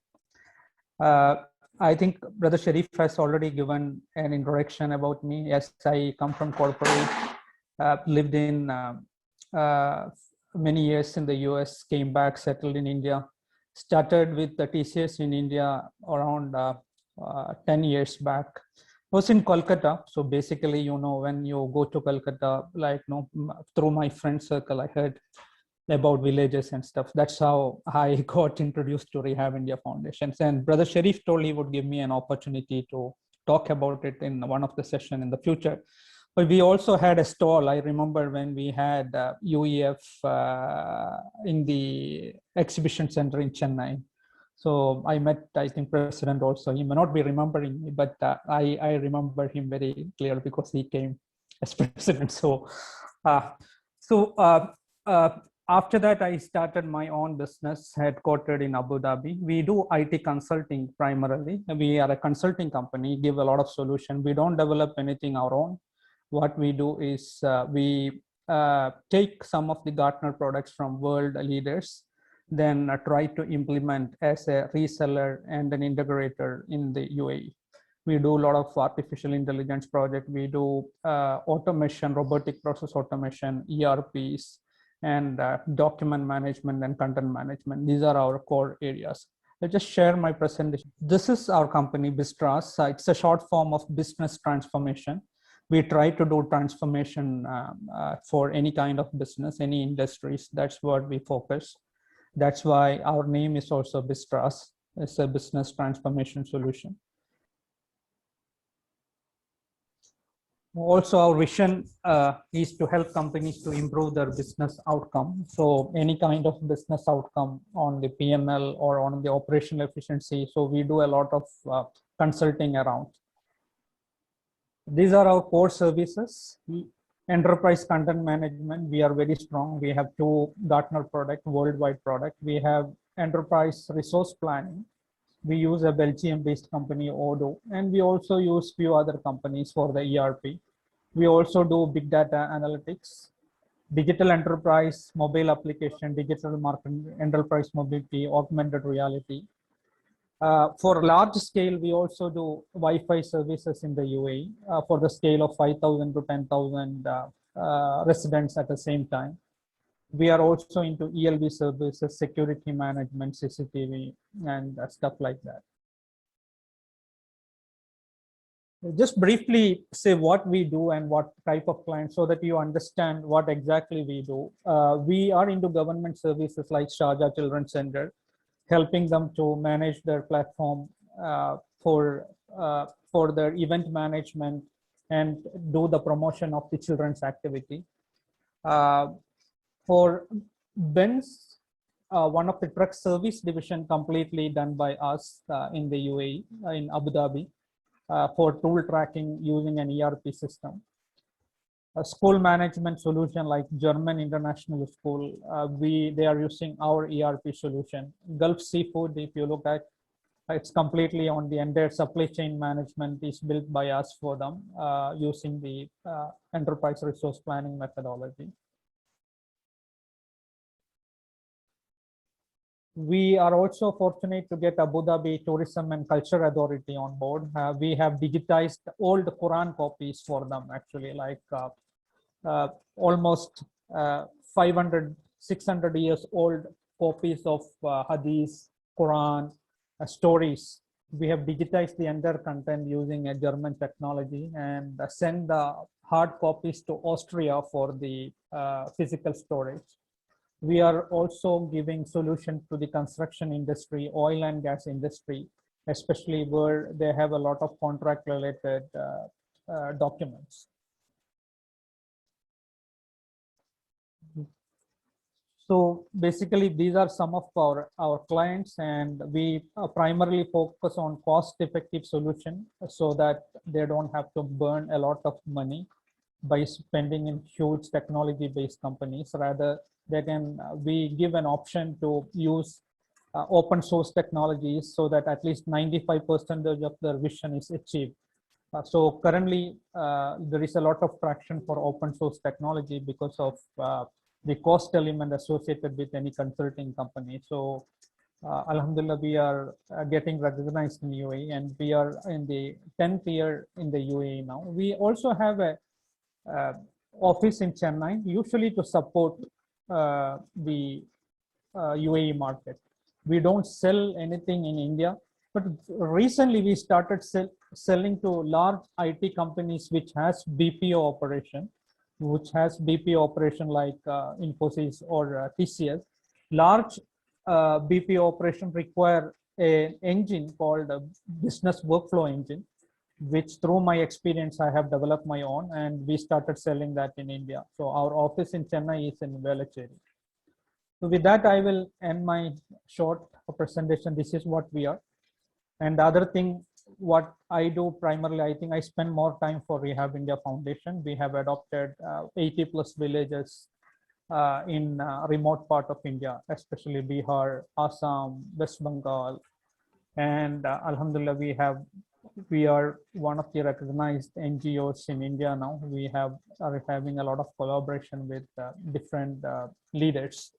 I think Brother Sharif has already given an introduction about me. Yes, I come from corporate, lived in many years in the US, came back, settled in India, started with the TCS in India around 10 years back. Was in Kolkata. So basically, when you go to Kolkata, through my friend circle, I heard about villages and stuff. That's how I got introduced to Rehab India Foundations. And Brother Sharif told he would give me an opportunity to talk about it in one of the sessions in the future. But we also had a stall. I remember when we had UEF in the exhibition center in Chennai. So I met, I think, President also. He may not be remembering me, but I remember him very clearly because he came as president. So, after that, I started my own business headquartered in Abu Dhabi. We do IT consulting primarily. We are a consulting company, give a lot of solutions. We don't develop anything our own. What we do is we take some of the Gartner products from world leaders, then try to implement as a reseller and an integrator in the UAE. We do a lot of artificial intelligence project. We do automation, robotic process automation, ERPs, and document management and content management. These are our core areas. I'll just share my presentation. This is our company, Bistras. It's a short form of business transformation. We try to do transformation for any kind of business, any industries. That's what we focus. That's why our name is also Bistras. It's a business transformation solution. Also, our vision is to help companies to improve their business outcome. So any kind of business outcome on the PNL or on the operational efficiency. So we do a lot of consulting around. These are our core services. Enterprise content management, we are very strong. We have 2 Gartner product, worldwide product. We have enterprise resource planning. We use a Belgium-based company, Odoo, and we also use few other companies for the ERP. We also do big data analytics, digital enterprise, mobile application, digital marketing, enterprise mobility, augmented reality. For large scale, we also do Wi-Fi services in the UAE for the scale of 5,000 to 10,000 residents at the same time. We are also into ELB services, security management, CCTV, and stuff like that. Just briefly say what we do and what type of clients so that you understand what exactly we do. We are into government services like Sharjah Children's Center, helping them to manage their platform for their event management and do the promotion of the children's activity. For Benz, one of the truck service division completely done by us in the UAE, in Abu Dhabi, for tool tracking using an ERP system. A school management solution like German International School, they are using our ERP solution. Gulf Seafood, if you look at, it's completely on the entire supply chain management is built by us for them using the enterprise resource planning methodology. We are also fortunate to get Abu Dhabi Tourism and Culture Authority on board. We have digitized old Quran copies for them, actually, like almost 500, 600 years old copies of Hadith, Quran, stories. We have digitized the entire content using a German technology and send the hard copies to Austria for the physical storage. We are also giving solutions to the construction industry, oil and gas industry, especially where they have a lot of contract related documents. So basically, these are some of our clients, and we primarily focus on cost-effective solution so that they don't have to burn a lot of money by spending in huge technology-based companies. Rather, we give an option to use open source technologies so that at least 95% of their vision is achieved. So currently, there is a lot of traction for open source technology because of the cost element associated with any consulting company. So Alhamdulillah, we are getting recognized in UAE, and we are in the 10th year in the UAE now. We also have a office in Chennai, usually to support the UAE market. We don't sell anything in India, but recently we started selling to large IT companies which has BPO operation, like Infosys or TCS. Large BPO operation require an engine called a business workflow engine, which through my experience I have developed my own, and we started selling that in India. So our office in Chennai is in Velachery. So with that, I will end my short presentation. This is what we are. And the other thing, what I do primarily, I think I spend more time for Rehab India Foundation. We have adopted 80 plus villages in remote part of India, especially Bihar, Assam, West Bengal. And Alhamdulillah, we are one of the recognized NGOs in India now. We are having a lot of collaboration with different leaders.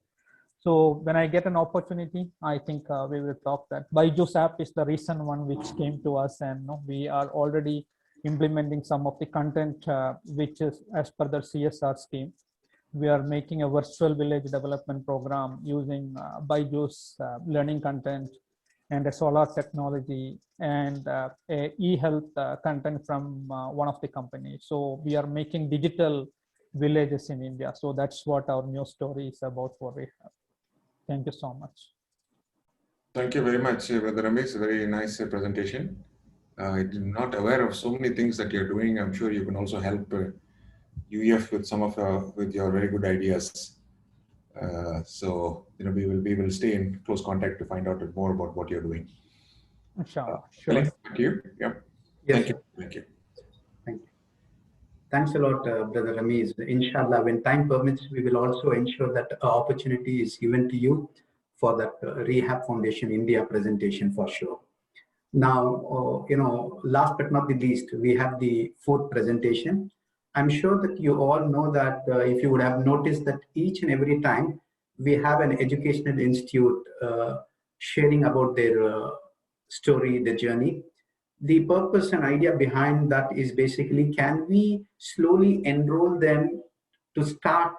So when I get an opportunity, I think we will talk that. Byju's app is the recent one which came to us, and we are already implementing some of the content which is as per the CSR scheme. We are making a virtual village development program using Byju's learning content and a solar technology and a e-health content from one of the companies. So we are making digital villages in India. So that's what our new story is about for Rehab. Thank you so much. Thank you very much, Brother Ramesh. Very nice presentation. I'm not aware of so many things that you're doing. I'm sure you can also help UEF with some of with your very good ideas. So we will stay in close contact to find out more about what you're doing. Sure. Thank you. Yep. Yes, Thank you. sir. Thank you. Thank you. Thanks a lot, Brother Ramesh. Inshallah, when time permits, we will also ensure that opportunity is given to you for that Rehab Foundation India presentation for sure. Now, last but not the least, we have the fourth presentation. I'm sure that you all know that if you would have noticed that each and every time we have an educational institute sharing about their story, the journey. The purpose and idea behind that is basically, can we slowly enroll them to start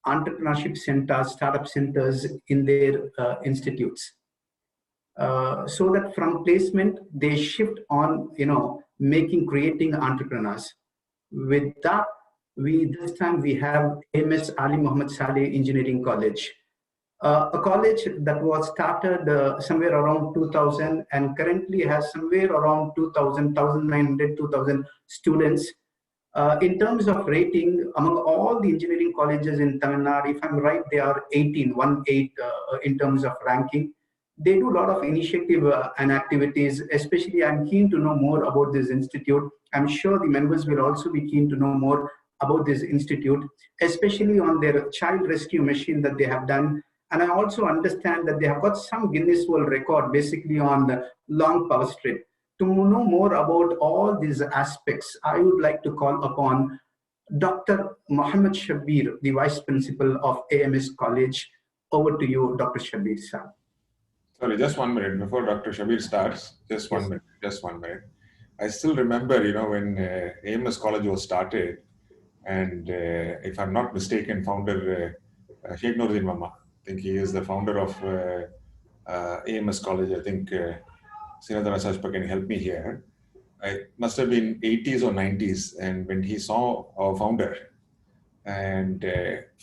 entrepreneurship centers, startup centers in their institutes, so that from placement they shift on, creating entrepreneurs. With that, this time we have AMS Ali Muhammad Saleh Engineering College, a college that was started somewhere around 2000 and currently has somewhere around 2000, 1900, 2000 students. In terms of rating, among all the engineering colleges in Tamil Nadu, if I'm right, they are 18, 1-8 in terms of ranking. They do a lot of initiative and activities. Especially, I'm keen to know more about this institute. I'm sure the members will also be keen to know more about this institute, especially on their child rescue machine that they have done. And I also understand that they have got some Guinness World Record, basically on the long power strip. To know more about all these aspects, I would like to call upon Dr. Mohammed Shabir, the Vice Principal of AMS College. Over to you, Dr. Shabir, sir. Sorry, just 1 minute before Dr. Shabir starts. Just one minute. Just 1 minute. I still remember, when AMS College was started, and if I'm not mistaken, founder Sheikh Noordin Mama. I think he is the founder of AMS College. I think Sinadara Sajpa can help me here. It must have been 80s or 90s, and when he saw our founder and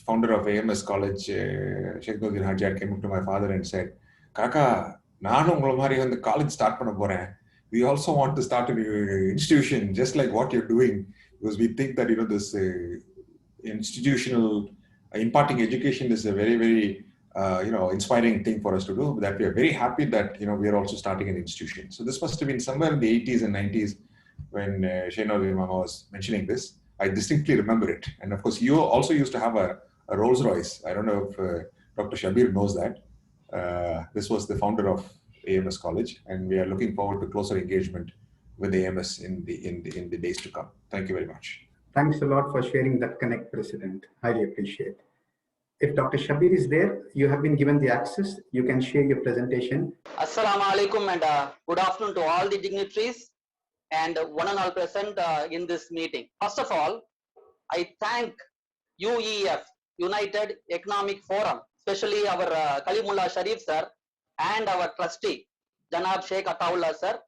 founder of AMS College, Sheikh Noordin Hajjat, came up to my father and said, Kaka, nanu ungal mari vandu college start panna poren. We also want to start an institution just like what you're doing, because we think that this institutional imparting education is a very, very inspiring thing for us to do. That we are very happy that we are also starting an institution. So this must have been somewhere in the 80s and 90s when Sheikh Noordin Mama was mentioning this. I distinctly remember it. And of course, you also used to have a Rolls Royce. I don't know if Dr. Shabir knows that. This was the founder of AMS College, and we are looking forward to closer engagement with AMS in the days to come. Thank you very much. Thanks a lot for sharing that connect, President. Highly appreciate. If Dr. Shabir is there, you have been given the access. You can share your presentation. Assalamu alaikum and good afternoon to all the dignitaries and one and all present in this meeting. First of all, I thank UEF, United Economic Forum, especially our Kalimullah Sharif sir and our trustee, Janab Sheikh Ataullah sir,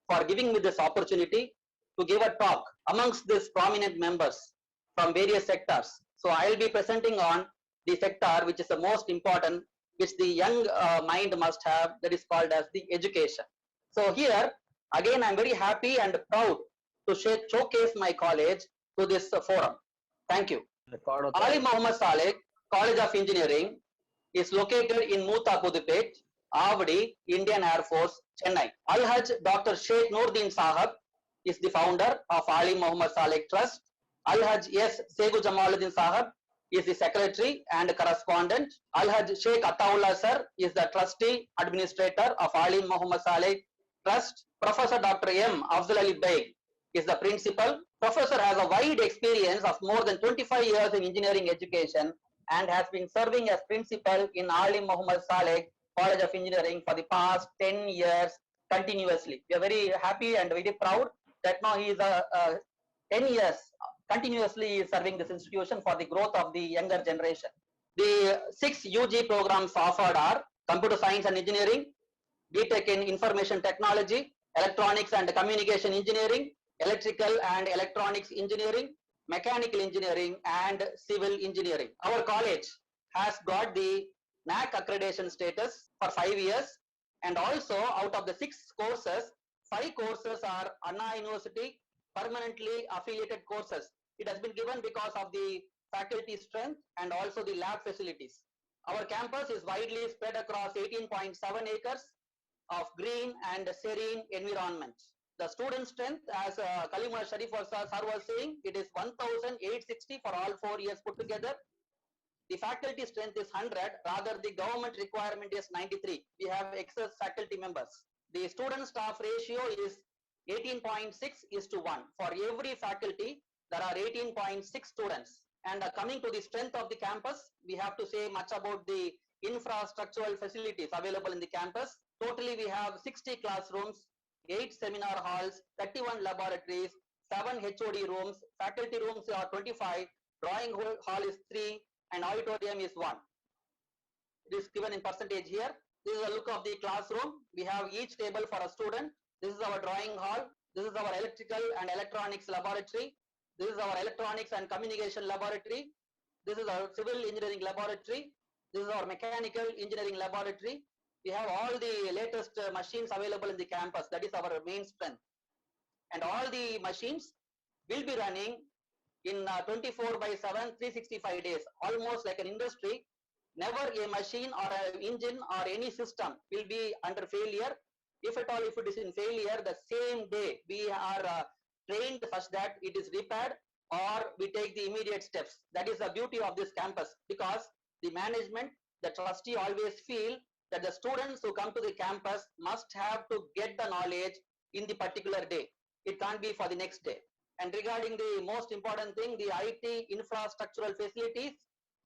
for giving me this opportunity to give a talk amongst these prominent members from various sectors. So I will be presenting on the sector which is the most important, which the young mind must have, that is called as the education. So here, again, I'm very happy and proud to showcase my college to this forum. Thank you. Ali Muhammad Saleh College of Engineering is located in Mutha Pudupet, Avadi, Indian Air Force, Chennai. Al-Hajj Dr. Sheikh Noordin Sahab is the founder of Ali Muhammad Saleh Trust. Al-Hajj S. Segu Jamaluddin Sahab is the secretary and correspondent. Al-Hajj Sheikh Ataullah sir is the trustee administrator of Ali Muhammad Saleh Trust. Professor Dr. M. Afzal Ali Beg is the principal. Professor has a wide experience of more than 25 years in engineering education and has been serving as principal in Ali Muhammad Saleh College of Engineering for the past 10 years continuously. We are very happy and very proud that now he is 10 years continuously serving this institution for the growth of the younger generation. The 6 UG programs offered are Computer Science and Engineering, BTech in Information Technology, Electronics and Communication Engineering, Electrical and Electronics Engineering, Mechanical Engineering and Civil Engineering. Our college has got the NAC accreditation status for 5 years, and also out of the 6 courses, 5 courses are Anna University permanently affiliated courses. It has been given because of the faculty strength and also the lab facilities. Our campus is widely spread across 18.7 acres of green and serene environment. The student strength, as Kalimullah Sharif sir was saying, it is 1,860 for all 4 years put together. The faculty strength is 100, rather the government requirement is 93. We have excess faculty members. The student staff ratio is 18.6:1. For every faculty, there are 18.6 students. And coming to the strength of the campus, we have to say much about the infrastructural facilities available in the campus. Totally, we have 60 classrooms, 8 seminar halls, 31 laboratories, 7 HOD rooms, faculty rooms are 25, drawing hall is 3, and auditorium is 1. It is given in percentage here. This is a look of the classroom. We have each table for a student. This is our drawing hall. This is our electrical and electronics laboratory. This is our electronics and communication laboratory. This is our civil engineering laboratory. This is our mechanical engineering laboratory. We have all the latest machines available in the campus. That is our main strength. And all the machines will be running in 24/7, 365 days, almost like an industry. Never a machine or an engine or any system will be under failure. If at all, if it is in failure, the same day we are trained such that it is repaired or we take the immediate steps. That is the beauty of this campus, because the management, the trustee always feel that the students who come to the campus must have to get the knowledge in the particular day. It can't be for the next day. And regarding the most important thing, the IT infrastructural facilities,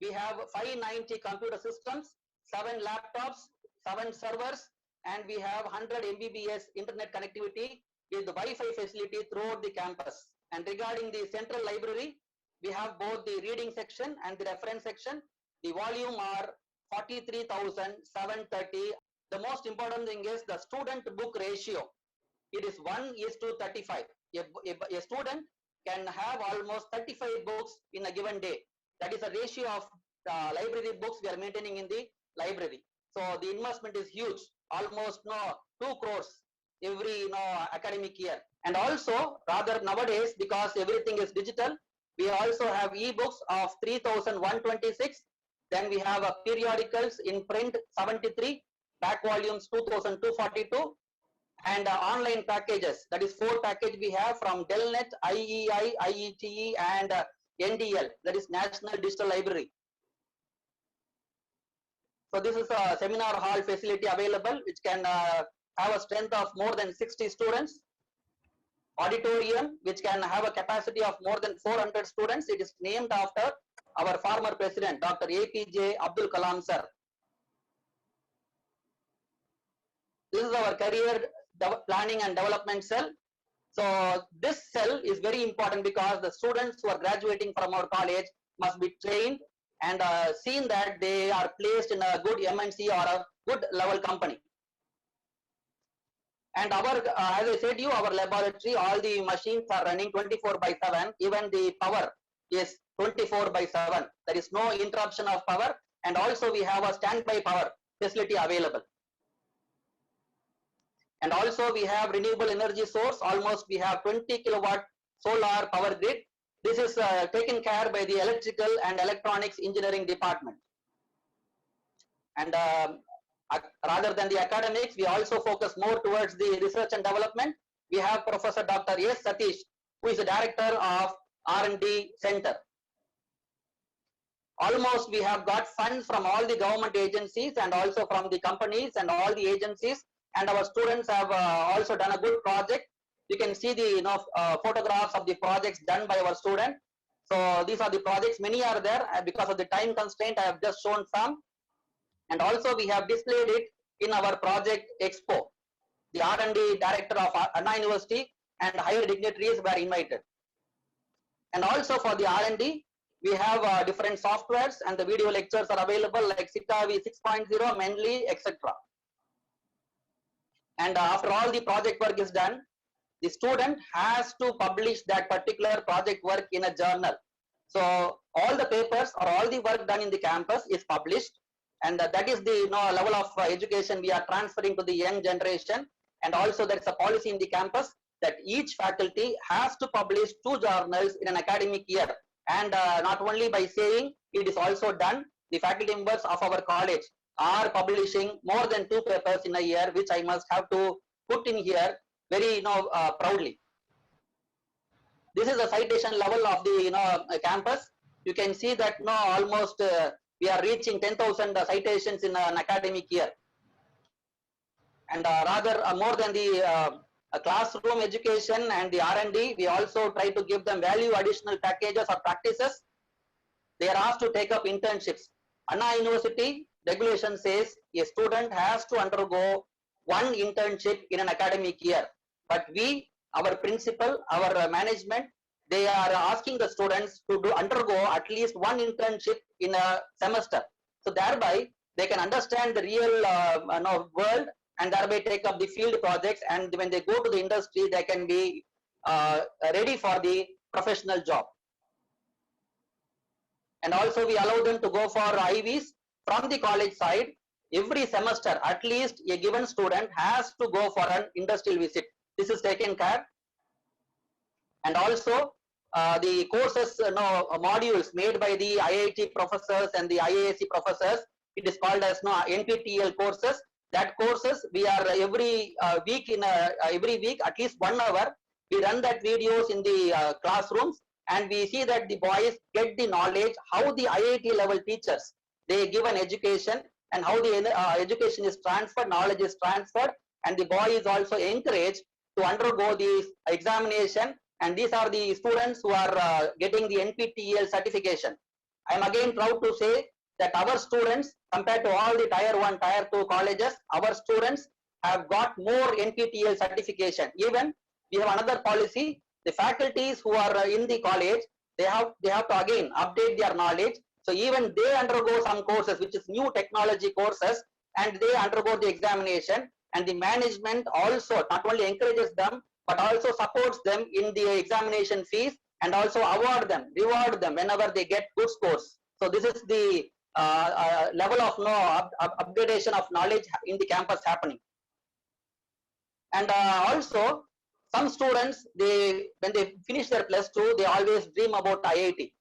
we have 590 computer systems, 7 laptops, 7 servers, and we have 100 Mbps internet connectivity with the Wi-Fi facility throughout the campus. And regarding the central library, we have both the reading section and the reference section. The volume are 43,730. The most important thing is the student book ratio. It is 1:35. A student can have almost 35 books in a given day. That is a ratio of library books we are maintaining in the library. So the investment is huge, almost 2 crores every academic year. And also, rather nowadays, because everything is digital, we also have e-books of 3,126. Then we have periodicals in print 73, back volumes 2,242, and online packages. That is 4 packages we have from Delnet, IEI, IETE, and NDL. That is National Digital Library. So this is a seminar hall facility available, which can have a strength of more than 60 students. Auditorium, which can have a capacity of more than 400 students. It is named after our former president, Dr. APJ Abdul Kalam sir. This is our career planning and development cell. So this cell is very important because the students who are graduating from our college must be trained and seen that they are placed in a good MNC or a good level company. And our, as I said you, our laboratory, all the machines are running 24/7. Even the power is 24/7. There is no interruption of power, and also we have a standby power facility available. And also we have renewable energy source. Almost we have 20 kilowatt solar power grid. This is taken care by the electrical and electronics engineering department. And rather than the academics, we also focus more towards the research and development. We have Professor Dr. S. Satish, who is the director of R&D Center. Almost we have got funds from all the government agencies and also from the companies and all the agencies. And our students have also done a good project. You can see the photographs of the projects done by our student. So these are the projects. Many are there, and because of the time constraint, I have just shown some. And also we have displayed it in our project expo. The R&D director of Anna University and higher dignitaries were invited. And also for the R&D, we have different softwares and the video lectures are available like Sitavi 6.0, Mendeley, etc. And after all the project work is done, the student has to publish that particular project work in a journal. So all the papers or all the work done in the campus is published, and that is the level of education we are transferring to the young generation. And also there is a policy in the campus that each faculty has to publish 2 journals in an academic year. And not only by saying, it is also done. The faculty members of our college are publishing more than 2 papers in a year, which I must have to put in here very proudly. This is the citation level of the campus. You can see that almost we are reaching 10,000 citations in an academic year. And rather more than the classroom education and the R&D, we also try to give them value additional packages or practices. They are asked to take up internships. Anna University regulation says a student has to undergo one internship in an academic year. But we, our principal, our management, they are asking the students to undergo at least one internship in a semester. So thereby they can understand the real world and thereby take up the field projects, and when they go to the industry they can be ready for the professional job. And also we allow them to go for IVs from the college side. Every semester at least a given student has to go for an industrial visit. This is taken care. And also the courses, modules made by the IIT professors and the IISc professors, it is called as NPTEL courses. That courses we are every week at least 1 hour we run that videos in the classrooms, and we see that the boys get the knowledge how the IIT level teachers they give an education, and how the education is transferred, knowledge is transferred, and the boy is also encouraged to undergo the examination. And these are the students who are getting the NPTEL certification. I am again proud to say that our students, compared to all the tier 1, tier 2 colleges, our students have got more NPTEL certification. Even we have another policy, the faculties who are in the college, they have to again update their knowledge. So even they undergo some courses which is new technology courses, and they undergo the examination, and the management also not only encourages them but also supports them in the examination fees, and also reward them whenever they get good scores. So this is the level of upgradation of knowledge in the campus happening. And also some students, when they finish their +2, they always dream about IIT.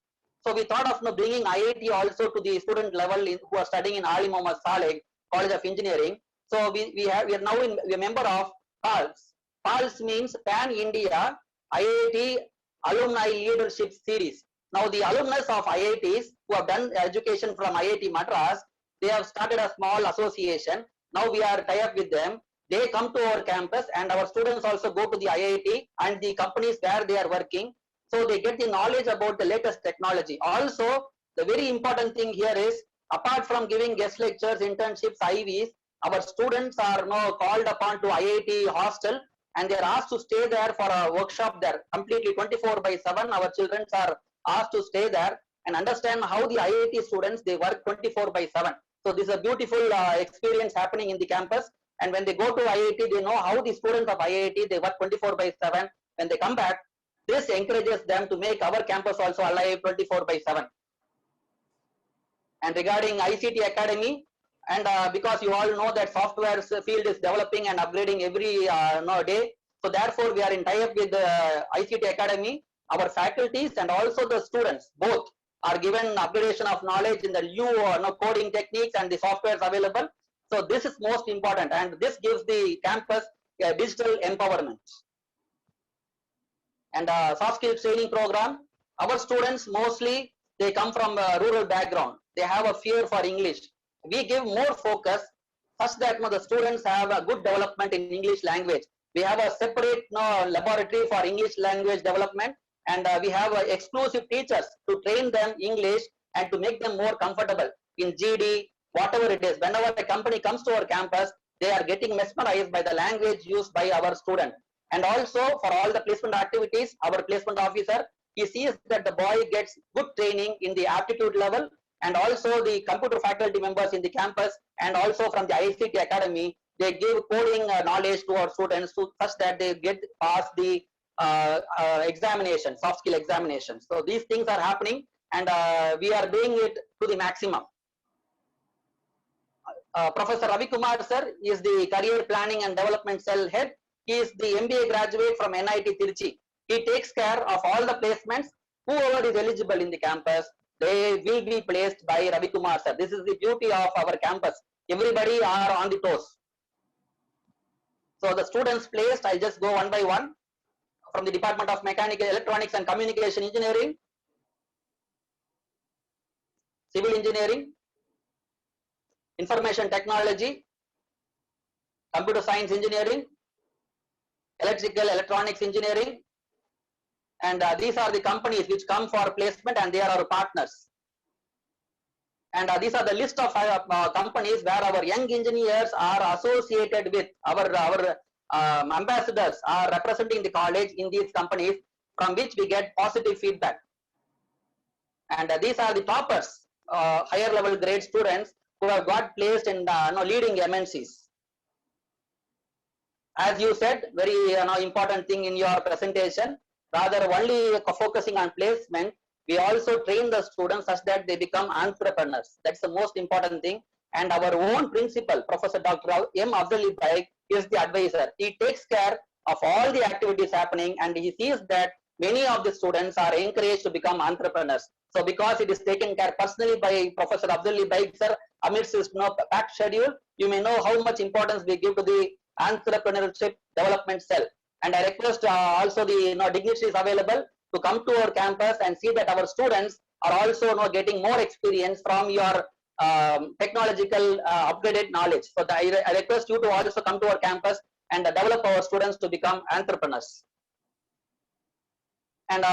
So we thought of bringing IIT also to the student level who are studying in Ali Muhammad Saleh College of Engineering. So we are now a member of PALS. PALS means Pan India IIT Alumni Leadership Series. Now the alumnus of IITs who have done education from IIT Madras, they have started a small association. Now we are tied up with them. They come to our campus, and our students also go to the IIT and the companies where they are working. So they get the knowledge about the latest technology. Also, the very important thing here is, apart from giving guest lectures, internships, IVs, our students are now called upon to IIT hostel, and they are asked to stay there for a workshop there completely 24/7. Our children are asked to stay there and understand how the IIT students, they work 24/7. So this is a beautiful experience happening in the campus. And when they go to IIT, they know how the students of IIT, they work 24/7. When they come back, this encourages them to make our campus also alive 24/7. And regarding ICT Academy, and because you all know that software field is developing and upgrading every day, so therefore we are in tie-up with the ICT Academy. Our faculties and also the students both are given upgradation of knowledge in the new coding techniques and the softwares available. So this is most important, and this gives the campus a digital empowerment. And soft skills training program, our students mostly they come from a rural background. They have a fear for English. We give more focus such that the students have a good development in English language. We have a separate laboratory for English language development, and we have exclusive teachers to train them English and to make them more comfortable in GD, whatever it is. Whenever a company comes to our campus, they are getting mesmerized by the language used by our student. And also for all the placement activities, our placement officer, he sees that the boy gets good training in the aptitude level, and also the computer faculty members in the campus and also from the ICT Academy, they give coding knowledge to our students such that they get past the examination, soft skill examination. So these things are happening, and we are doing it to the maximum. Professor Ravi Kumar sir is the career planning and development cell head. He is the MBA graduate from NIT Tirchi. He takes care of all the placements. Whoever is eligible in the campus, they will be placed by Ravi Kumar sir. This is the beauty of our campus. Everybody are on the toes. So the students placed, I'll just go one by one. From the Department of Mechanical, Electronics and Communication Engineering, Civil Engineering, Information Technology, Computer Science Engineering, Electrical Electronics Engineering, and these are the companies which come for placement, and they are our partners. And these are the list of companies where our young engineers are associated with, our ambassadors are representing the college in these companies, from which we get positive feedback. And these are the toppers, higher level grade students who have got placed in leading MNCs. As you said, very important thing in your presentation, rather only focusing on placement, we also train the students such that they become entrepreneurs. That's the most important thing. And our own principal, Professor Dr. M. Afzali Baig, is the advisor. He takes care of all the activities happening, and he sees that many of the students are encouraged to become entrepreneurs. So because it is taken care personally by Professor Afzali Baig, sir, amidst his packed schedule, you may know how much importance we give to the entrepreneurship development cell. And I request also the dignitaries available to come to our campus and see that our students are also getting more experience from your technological upgraded knowledge. So I request you to also come to our campus and develop our students to become entrepreneurs. And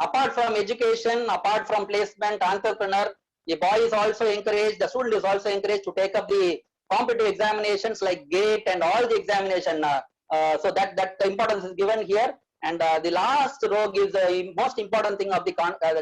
apart from education, apart from placement, entrepreneur, the boy is also encouraged, the student is also encouraged to take up the competitive examinations like GATE and all the examination. So that the importance is given here. And the last row gives the most important thing of the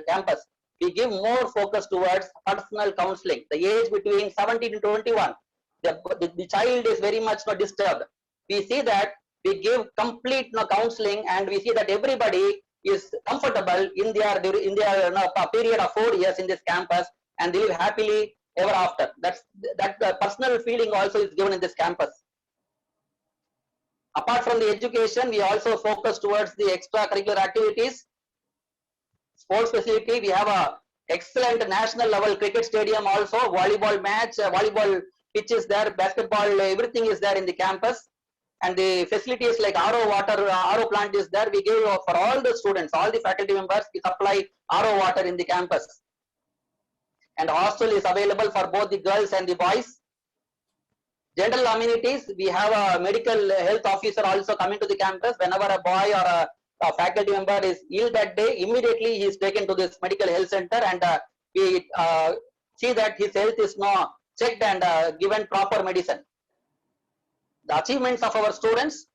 campus. We give more focus towards personal counseling. The age between 17 to 21, the child is very much not disturbed. We see that we give complete counseling, and we see that everybody is comfortable in their period of 4 years in this campus, and they live happily ever after. That personal feeling also is given in this campus. Apart from the education, we also focus towards the extracurricular activities. Sports facility, we have a excellent national level cricket stadium also, volleyball match, volleyball pitch is there, basketball, everything is there in the campus. And the facilities like RO water, RO plant is there. We give for all the students, all the faculty members, we supply RO water in the campus. And hostel is available for both the girls and the boys. General amenities, we have a medical health officer also coming to the campus. Whenever a boy or a faculty member is ill that day, immediately he is taken to this medical health center, and we see that his health is now checked and given proper medicine. The achievements of our students,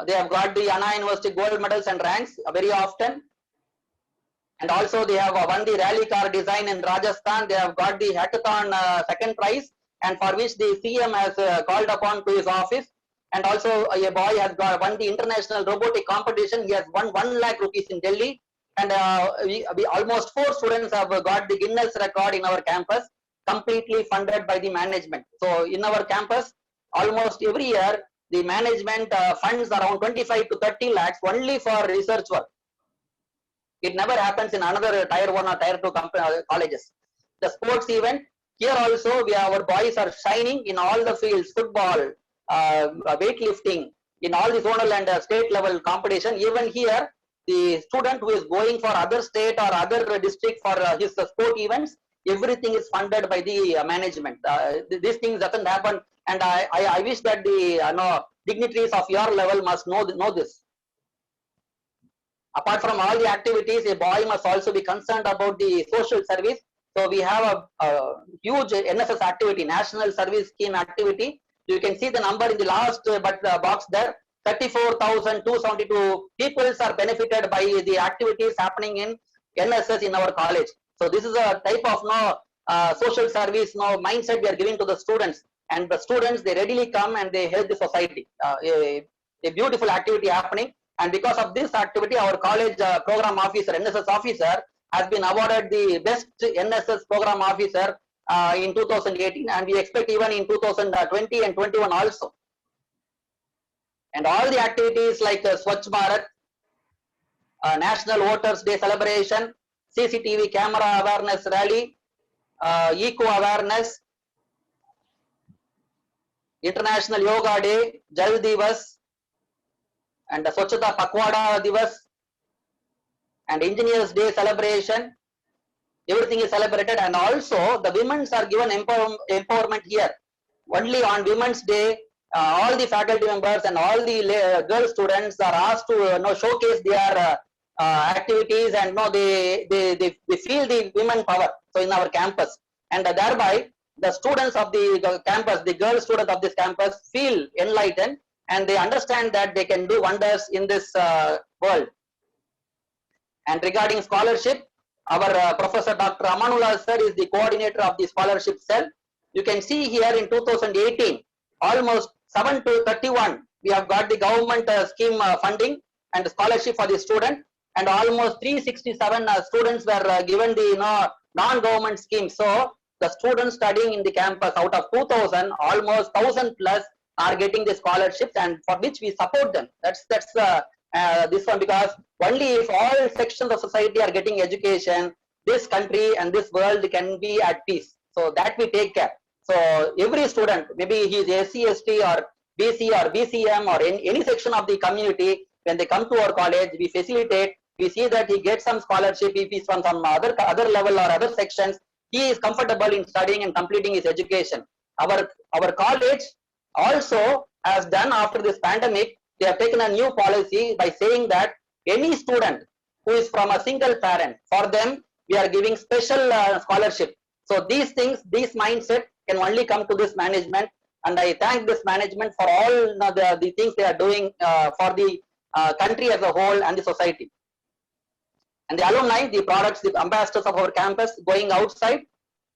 they have got the Anna University gold medals and ranks very often. And also they have won the rally car design in Rajasthan. They have got the hackathon second prize, and for which the CM has called upon to his office. And also a boy has won the international robotic competition. He has won 1 lakh rupees in Delhi. And we almost 4 students have got the Guinness record in our campus, completely funded by the management. So in our campus, almost every year, the management funds around 25 to 30 lakhs only for research work. It never happens in another tier 1 or tier 2 colleges. The sports event, here also our boys are shining in all the fields, football, weightlifting, in all the zonal and state level competition. Even here, the student who is going for other state or other district for his sport events, everything is funded by the management. These things doesn't happen, and I wish that the dignitaries of your level must know this. Apart from all the activities, a boy must also be concerned about the social service. So we have a huge NSS activity, National Service Scheme activity. You can see the number in the last box there. 34,272 people are benefited by the activities happening in NSS in our college. So this is a type of social service mindset we are giving to the students, and the students, they readily come and they help the society. A beautiful activity happening, and because of this activity, our college program officer, NSS officer, has been awarded the best NSS program officer in 2018, and we expect even in 2020 and 21 also. And all the activities like Swachh Bharat, National Voters Day celebration, CCTV camera awareness rally, eco awareness, International Yoga Day, Jal Divas, and the Swachhata Pakwada Divas, and Engineers Day celebration. Everything is celebrated, and also the women are given empowerment here. Only on Women's Day, all the faculty members and all the girl students are asked to showcase their activities, and they feel the women power. So in our campus, and thereby the students of the campus, the girl students of this campus feel enlightened, and they understand that they can do wonders in this world. And regarding scholarship, our Professor Dr. Amanullah sir is the coordinator of the scholarship cell. You can see here in 2018, almost 7 to 31, we have got the government scheme funding and scholarship for the student, and almost 367 students were given the non-government scheme. So the students studying in the campus, out of 2000, almost 1000 plus are getting the scholarships, and for which we support them. That's this one, because only if all sections of society are getting education, this country and this world can be at peace. So that we take care. So every student, maybe he is SC, ST or BC or BCM or any section of the community, when they come to our college, we facilitate, we see that he gets some scholarship. If he's from some other level or other sections, he is comfortable in studying and completing his education. Our college also has done, after this pandemic, they have taken a new policy by saying that any student who is from a single parent, for them we are giving special scholarship. So these things, this mindset can only come to this management, and I thank this management for all the things they are doing for the country as a whole and the society. And the alumni, the products, the ambassadors of our campus going outside,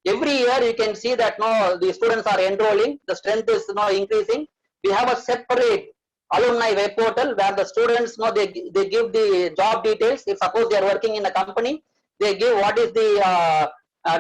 every year you can see that the students are enrolling, the strength is increasing. We have a separate alumni web portal where the students they give the job details. If suppose they are working in a company, they give what is the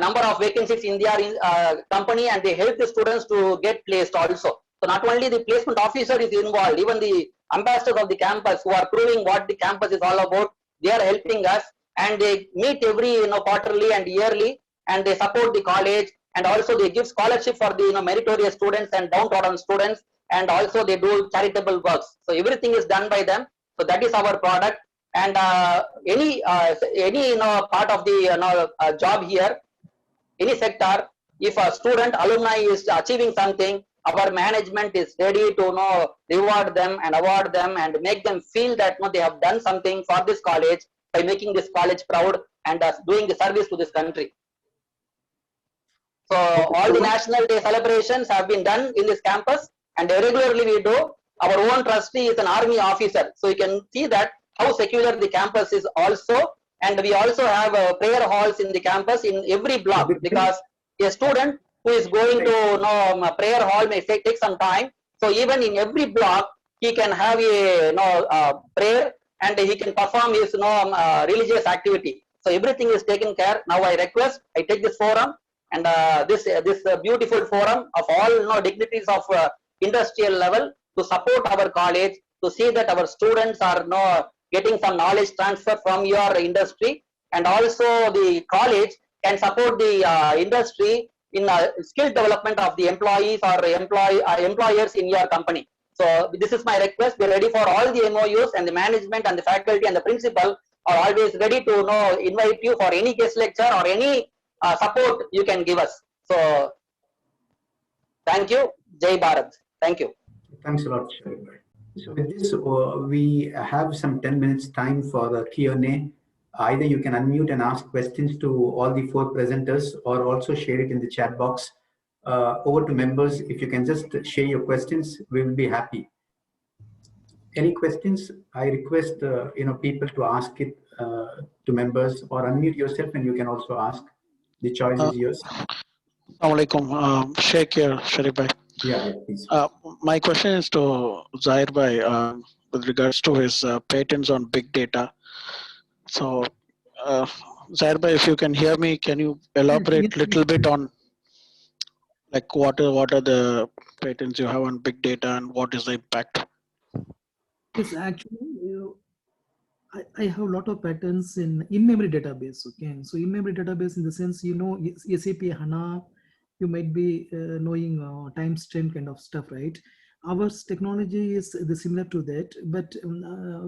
number of vacancies in their company, and they help the students to get placed also. So not only the placement officer is involved, even the ambassadors of the campus who are proving what the campus is all about, they are helping us, and they meet every quarterly and yearly, and they support the college, and also they give scholarship for the meritorious students and downtrodden students, and also they do charitable works. So everything is done by them. So that is our product. And any part of the job here, any sector, if a student alumni is achieving something, our management is ready to reward them and award them and make them feel that they have done something for this college by making this college proud and doing the service to this country. So all the National Day celebrations have been done in this campus, and regularly we do. Our own trustee is an army officer, so you can see that how secular the campus is also. And we also have prayer halls in the campus in every block, because a student who is going to prayer hall may take some time. So even in every block, he can have a prayer, and he can perform his religious activity. So everything is taken care. Now I request, I take this forum, and this beautiful forum of all dignitaries of industrial level to support our college, to see that our students are getting some knowledge transfer from your industry, and also the college can support the industry in skill development of the employees or employers in your company. So this is my request. We're ready for all the MOUs, and the management and the faculty and the principal are always ready to invite you for any guest lecture or any support you can give us. So thank you. Jai Bharat. Thank you. Thanks a lot, Sharif. So with this, we have some 10 minutes time for the Q&A. Either you can unmute and ask questions to all the 4 presenters, or also share it in the chat box. Over to members, if you can just share your questions, we will be happy. Any questions? I request people to ask it to members, or unmute yourself and you can also ask. The choice is yours. Assalamu alaikum. Sheikh here, Sharif bhai. Yeah, please. My question is to Zahir bhai with regards to his patents on big data. So, Zahir bhai, if you can hear me, can you elaborate a little bit on like what are the patents you have on big data and what is the impact? Yes, actually, I have a lot of patterns in in-memory database. Okay, so in-memory database in the sense, SAP HANA, you might be knowing timestamp kind of stuff, right? Our technology is similar to that, but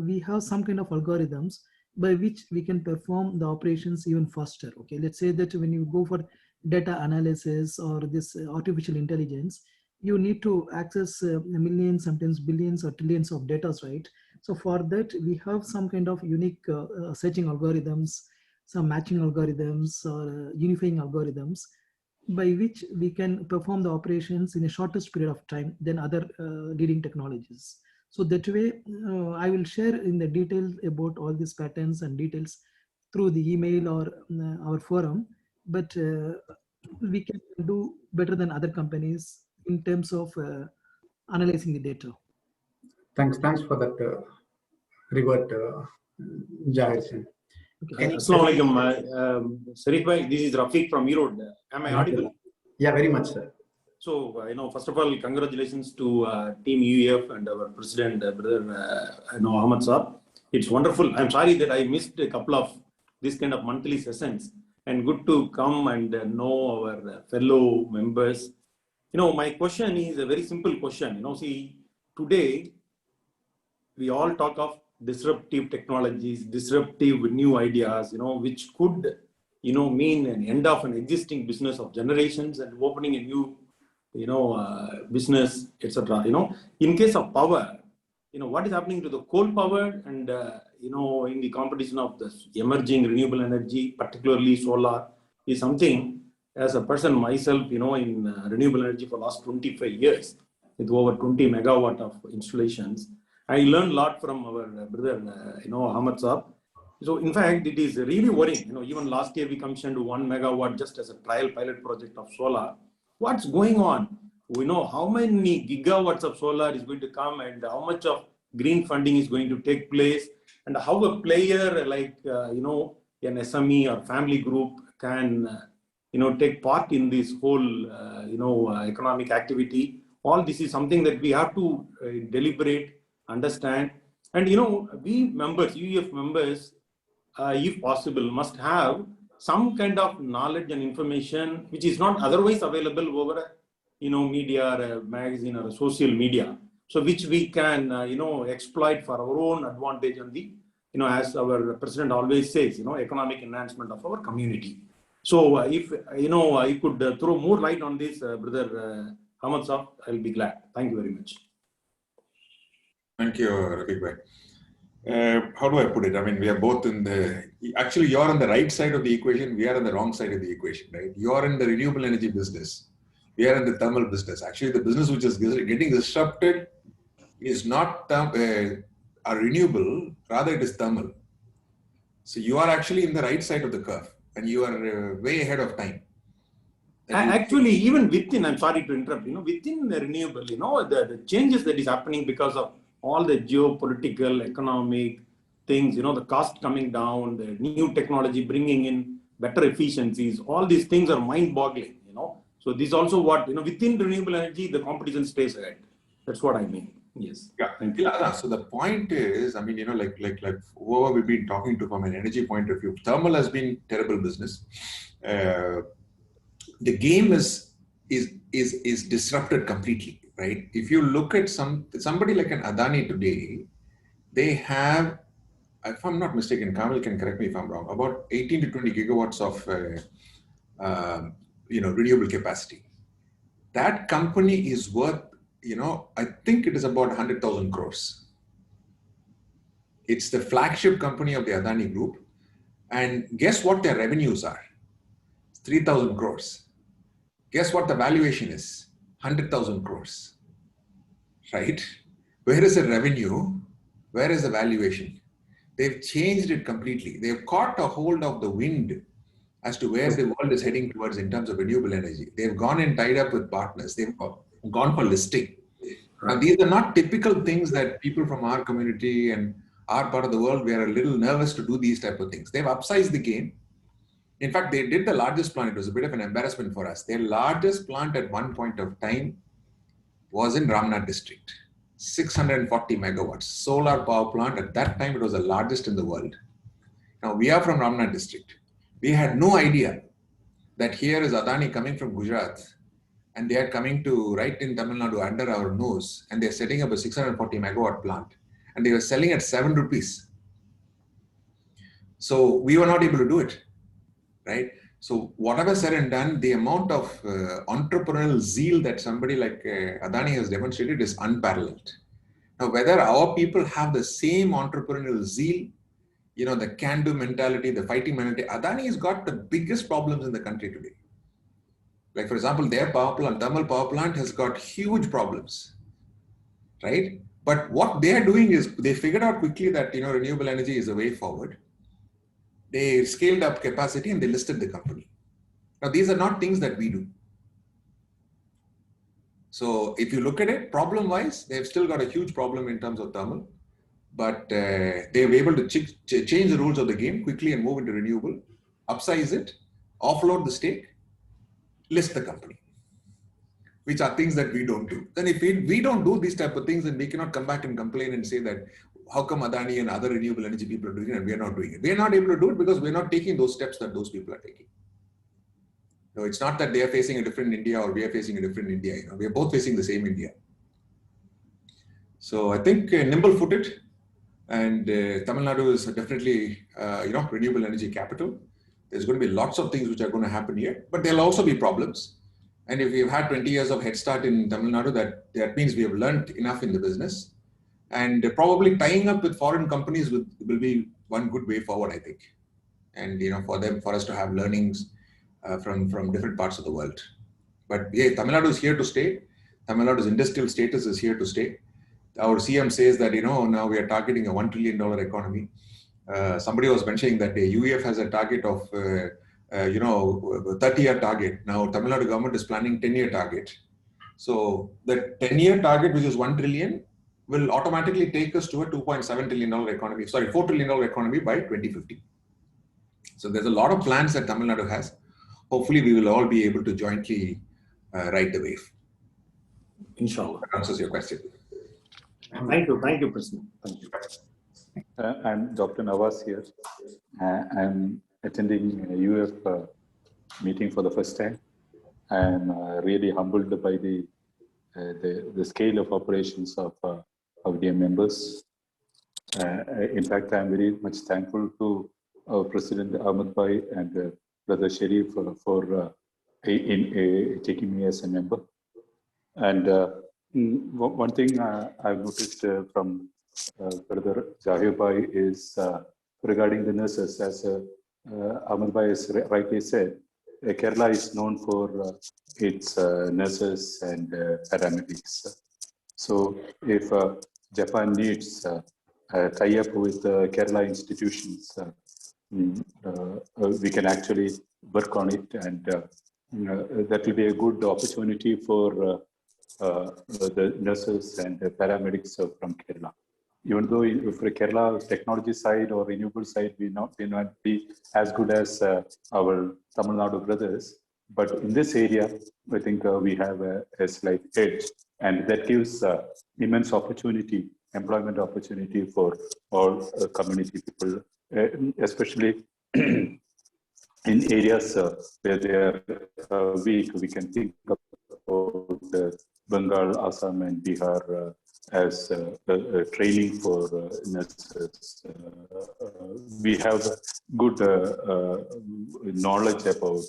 we have some kind of algorithms by which we can perform the operations even faster. Okay, let's say that when you go for data analysis or this artificial intelligence, you need to access millions, sometimes billions or trillions of data, right? So for that, we have some kind of unique searching algorithms, some matching algorithms or unifying algorithms. by which we can perform the operations in a shortest period of time than other leading technologies. So that way, I will share in the details about all these patterns and details through the email or our forum, but we can do better than other companies in terms of analyzing the data. Thanks for that revert, Zahir Sen. Okay. Assalamualaikum, Sharif bhai, this is Rafiq from Erode. Am I audible? Yeah, very much, sir. So, first of all, congratulations to Team UEF and our President, Brother Ahmad Saab. It's wonderful. I'm sorry that I missed a couple of this kind of monthly sessions, and good to come and know our fellow members. My question is a very simple question. See, today we all talk of disruptive technologies, disruptive new ideas, which could, mean an end of an existing business of generations and opening a new, business, etc. In case of power, what is happening to the coal power and, in the competition of the emerging renewable energy, particularly solar, is something as a person myself, in renewable energy for the last 25 years with over 20 megawatt of installations. I learned a lot from our brother, Ahmad Saab. So in fact, it is really worrying. Even last year we commissioned 1 megawatt just as a trial pilot project of solar. What's going on? We know how many gigawatts of solar is going to come and how much of green funding is going to take place, and how a player like, an SME or family group can, take part in this whole, economic activity. All this is something that we have to deliberate, understand. And, we members, UEF members, if possible, must have some kind of knowledge and information which is not otherwise available over, media or a magazine or a social media. So which we can, exploit for our own advantage on the, as our president always says, economic enhancement of our community. So if, I could throw more light on this, Brother Ahmad Saab, I'll be glad. Thank you very much. Thank you, Rafiq bhai. How do I put it? I mean, we are both actually you're on the right side of the equation. We are on the wrong side of the equation, right? You're in the renewable energy business. We are in the thermal business. Actually, the business which is getting disrupted is not a renewable, rather it is thermal. So you are actually in the right side of the curve and you are way ahead of time. Actually, even within, I'm sorry to interrupt, within the renewable, the changes that is happening because of all the geopolitical, economic things, the cost coming down, the new technology bringing in better efficiencies, all these things are mind-boggling, So this is also what, within renewable energy, the competition stays ahead. That's what I mean. Yes. Yeah. Thank you. So the point is, I mean, like whoever we've been talking to from an energy point of view, thermal has been terrible business. The game is disrupted completely, right? If you look at somebody like an Adani today, they have, if I'm not mistaken, Kamil can correct me if I'm wrong, about 18 to 20 gigawatts of renewable capacity. That company is worth, I think it is about 100,000 crores. It's the flagship company of the Adani Group. And guess what their revenues are? 3,000 crores. Guess what the valuation is? 100,000 crores. Right? Where is the revenue? Where is the valuation? They've changed it completely. They've caught a hold of the wind as to where the world is heading towards in terms of renewable energy. They've gone and tied up with partners. They've gone for listing. Now, these are not typical things that people from our community and our part of the world, we are a little nervous to do these type of things. They've upsized the game. In fact, they did the largest plant. It was a bit of an embarrassment for us. Their largest plant at one point of time was in Ramnath district, 640 megawatts. Solar power plant. At that time, it was the largest in the world. Now, we are from Ramnath district. We had no idea that here is Adani coming from Gujarat and they are coming to right in Tamil Nadu under our nose and they're setting up a 640 megawatt plant and they were selling at 7 rupees. So we were not able to do it, right? So whatever said and done, the amount of entrepreneurial zeal that somebody like Adani has demonstrated is unparalleled. Now, whether our people have the same entrepreneurial zeal, the can-do mentality, the fighting mentality, Adani has got the biggest problems in the country today. Like for example, their power plant, thermal power plant has got huge problems, right? But what they are doing is they figured out quickly that, renewable energy is the way forward. They scaled up capacity and they listed the company. Now, these are not things that we do. So if you look at it, problem-wise, they've still got a huge problem in terms of thermal, but they were able to change the rules of the game quickly and move into renewable, upsize it, offload the stake, list the company, which are things that we don't do. Then if we don't do these type of things, then we cannot come back and complain and say that, how come Adani and other renewable energy people are doing it and we are not doing it? We are not able to do it because we are not taking those steps that those people are taking. No, it's not that they are facing a different India or we are facing a different India. We are both facing the same India. So I think nimble-footed, and Tamil Nadu is definitely, renewable energy capital. There's going to be lots of things which are going to happen here, but there'll also be problems. And if we've had 20 years of head start in Tamil Nadu, that means we have learned enough in the business. And probably tying up with foreign companies will be one good way forward, I think. And for us to have learnings from different parts of the world. But yeah, Tamil Nadu is here to stay. Tamil Nadu's industrial status is here to stay. Our CM says that, now we are targeting a $1 trillion economy. Somebody was mentioning that the UEF has a target of, 30-year target. Now, Tamil Nadu government is planning 10-year target. So the 10-year target, which is 1 trillion, will automatically take us to a $2.7 trillion economy, $4 trillion economy by 2050. So there's a lot of plans that Tamil Nadu has. Hopefully, we will all be able to jointly ride the wave. Inshallah. That answers your question. Thank you, President. Thank you. I'm Dr. Nawaz here. I'm attending a UF meeting for the first time. I'm really humbled by the scale of operations of dear members. In fact, I'm very much thankful to our President Ahmed Bhai and Brother Sharif for taking me as a member. And one thing I've noticed from Brother Zahir Bhai is regarding the nurses, as Ahmed Bhai has rightly said, Kerala is known for its nurses and paramedics. So if Japan needs a tie-up with Kerala institutions, we can actually work on it, and that will be a good opportunity for the nurses and the paramedics from Kerala. Even though for Kerala technology side or renewable side, we may not be as good as our Tamil Nadu brothers, but in this area, I think we have a slight edge, and that gives immense opportunity, employment opportunity for all community people, especially in areas where they are weak. We can think about Bengal, Assam, and Bihar as training for nurses. We have good knowledge about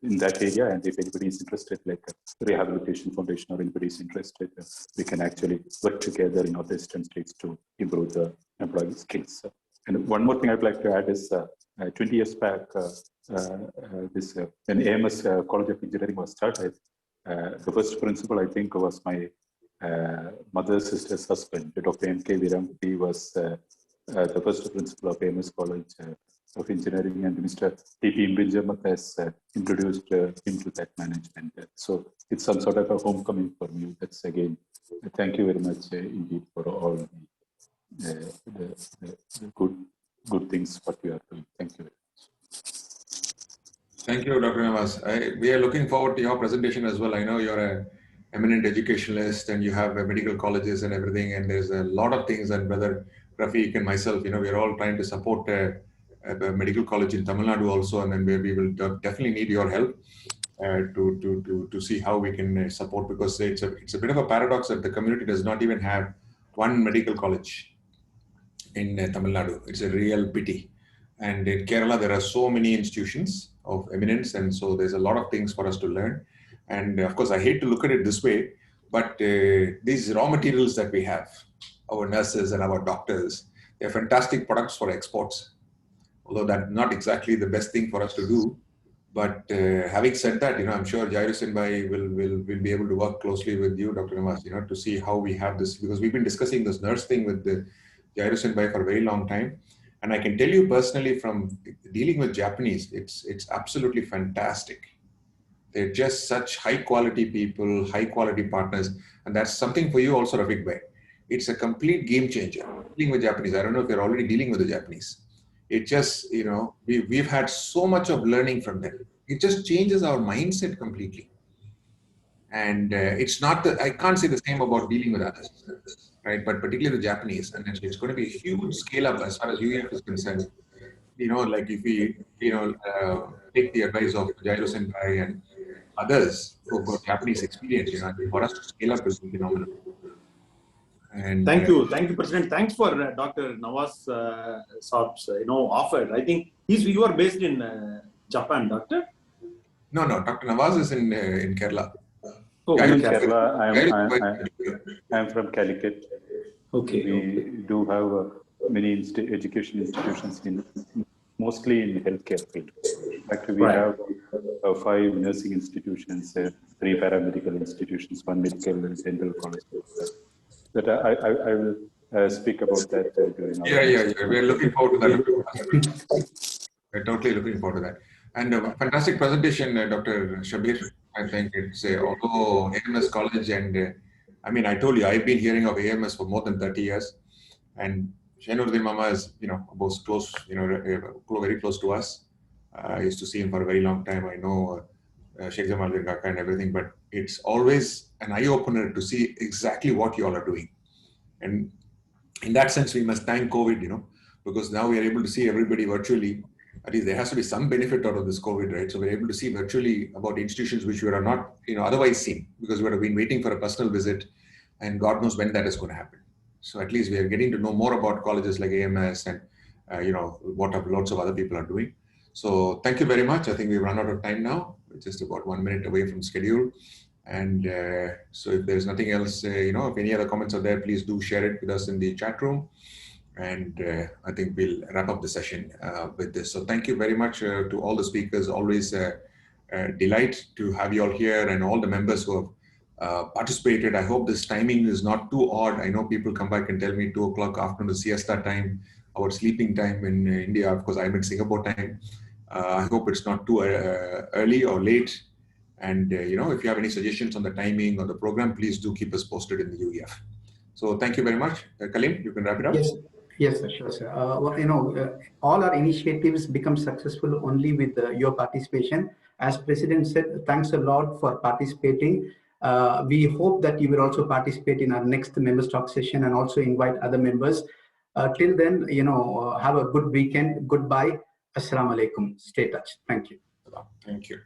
in that area, and if anybody is interested, like Rehabilitation Foundation or anybody is interested, we can actually work together in northeastern states to improve the employee skills. And one more thing I'd like to add is 20 years back, when AMS College of Engineering was started, the first principal, I think, was my mother's sister's husband, Dr. M.K. Viramurthy, was the first principal of AMS College of Engineering, and Mr. T.P. Mbinjamat has introduced him to that management. So it's some sort of a homecoming for me. That's again, thank you very much indeed for all the good things what you are doing. Thank you very much. Thank you, Dr. Nawaz. We are looking forward to your presentation as well. I know you're an eminent educationalist and you have medical colleges and everything, and there's a lot of things, and Brother Rafiq and myself, we're all trying to support a medical college in Tamil Nadu also, and then we will definitely need your help to see how we can support, because it's a bit of a paradox that the community does not even have one medical college in Tamil Nadu. It's a real pity. And in Kerala, there are so many institutions of eminence, and so there's a lot of things for us to learn. And of course, I hate to look at it this way, but these raw materials that we have, our nurses and our doctors, they're fantastic products for exports. Although that's not exactly the best thing for us to do, But having said that, I'm sure Jairusen Bhai will be able to work closely with you, Dr. Nawaz, to see how we have this, because we've been discussing this nurse thing with the Jairusen Bhai for a very long time. And I can tell you personally, from dealing with Japanese, it's absolutely fantastic. They're just such high quality people, high quality partners. And that's something for you also, Rafiq Bhai. It's a complete game changer dealing with Japanese. I don't know if you're already dealing with the Japanese. It just, we've had so much of learning from them. It just changes our mindset completely. And it's not that, I can't say the same about dealing with others, right? But particularly the Japanese, and it's going to be a huge scale up as far as UEF is concerned. Like if we, take the advice of Jairusen Bhai and others who've got Japanese experience, for us to scale up is phenomenal. And thank you, President. Thanks for Dr. Nawaz Saab's offer. I think you are based in Japan, Doctor. No, Dr. Nawaz is in Kerala. Oh, in Kerala. I'm from Calicut. Okay. We do have many education institutions mostly in healthcare field. In fact, we have 5 nursing institutions, 3 paramedical institutions, 1 medical and dental college. But I will speak about that during our We're looking forward to that. We're totally looking forward to that. And a fantastic presentation, Dr. Shabir. I think it's although AMS College, and I told you, I've been hearing of AMS for more than 30 years. And Shainuddin Mama is, both close, very close to us. I used to see him for a very long time. I know Sheikh Jamal bin Kaka and everything, but it's always an eye-opener to see exactly what you all are doing. And in that sense, we must thank COVID, because now we are able to see everybody virtually. At least there has to be some benefit out of this COVID, right? So we're able to see virtually about institutions which we are not, otherwise seen, because we would have been waiting for a personal visit, and God knows when that is going to happen. So at least we are getting to know more about colleges like AMS and, what lots of other people are doing. So thank you very much. I think we've run out of time now. We're just about 1 minute away from schedule. And so if there's nothing else, if any other comments are there, please do share it with us in the chat room. And I think we'll wrap up the session with this. So thank you very much to all the speakers. Always a delight to have you all here, and all the members who have participated. I hope this timing is not too odd. I know people come back and tell me 2 o'clock afternoon siesta time, our sleeping time in India. Of course, I'm in Singapore time. I hope it's not too early or late. And if you have any suggestions on the timing or the program, please do keep us posted in the UEF. So thank you very much. Kalim, you can wrap it up. Yes, sir, sure, sir. All our initiatives become successful only with your participation. As President said, thanks a lot for participating. We hope that you will also participate in our next members talk session and also invite other members. Till then, have a good weekend. Goodbye. Assalamu alaikum. Stay touched. Thank you. Thank you.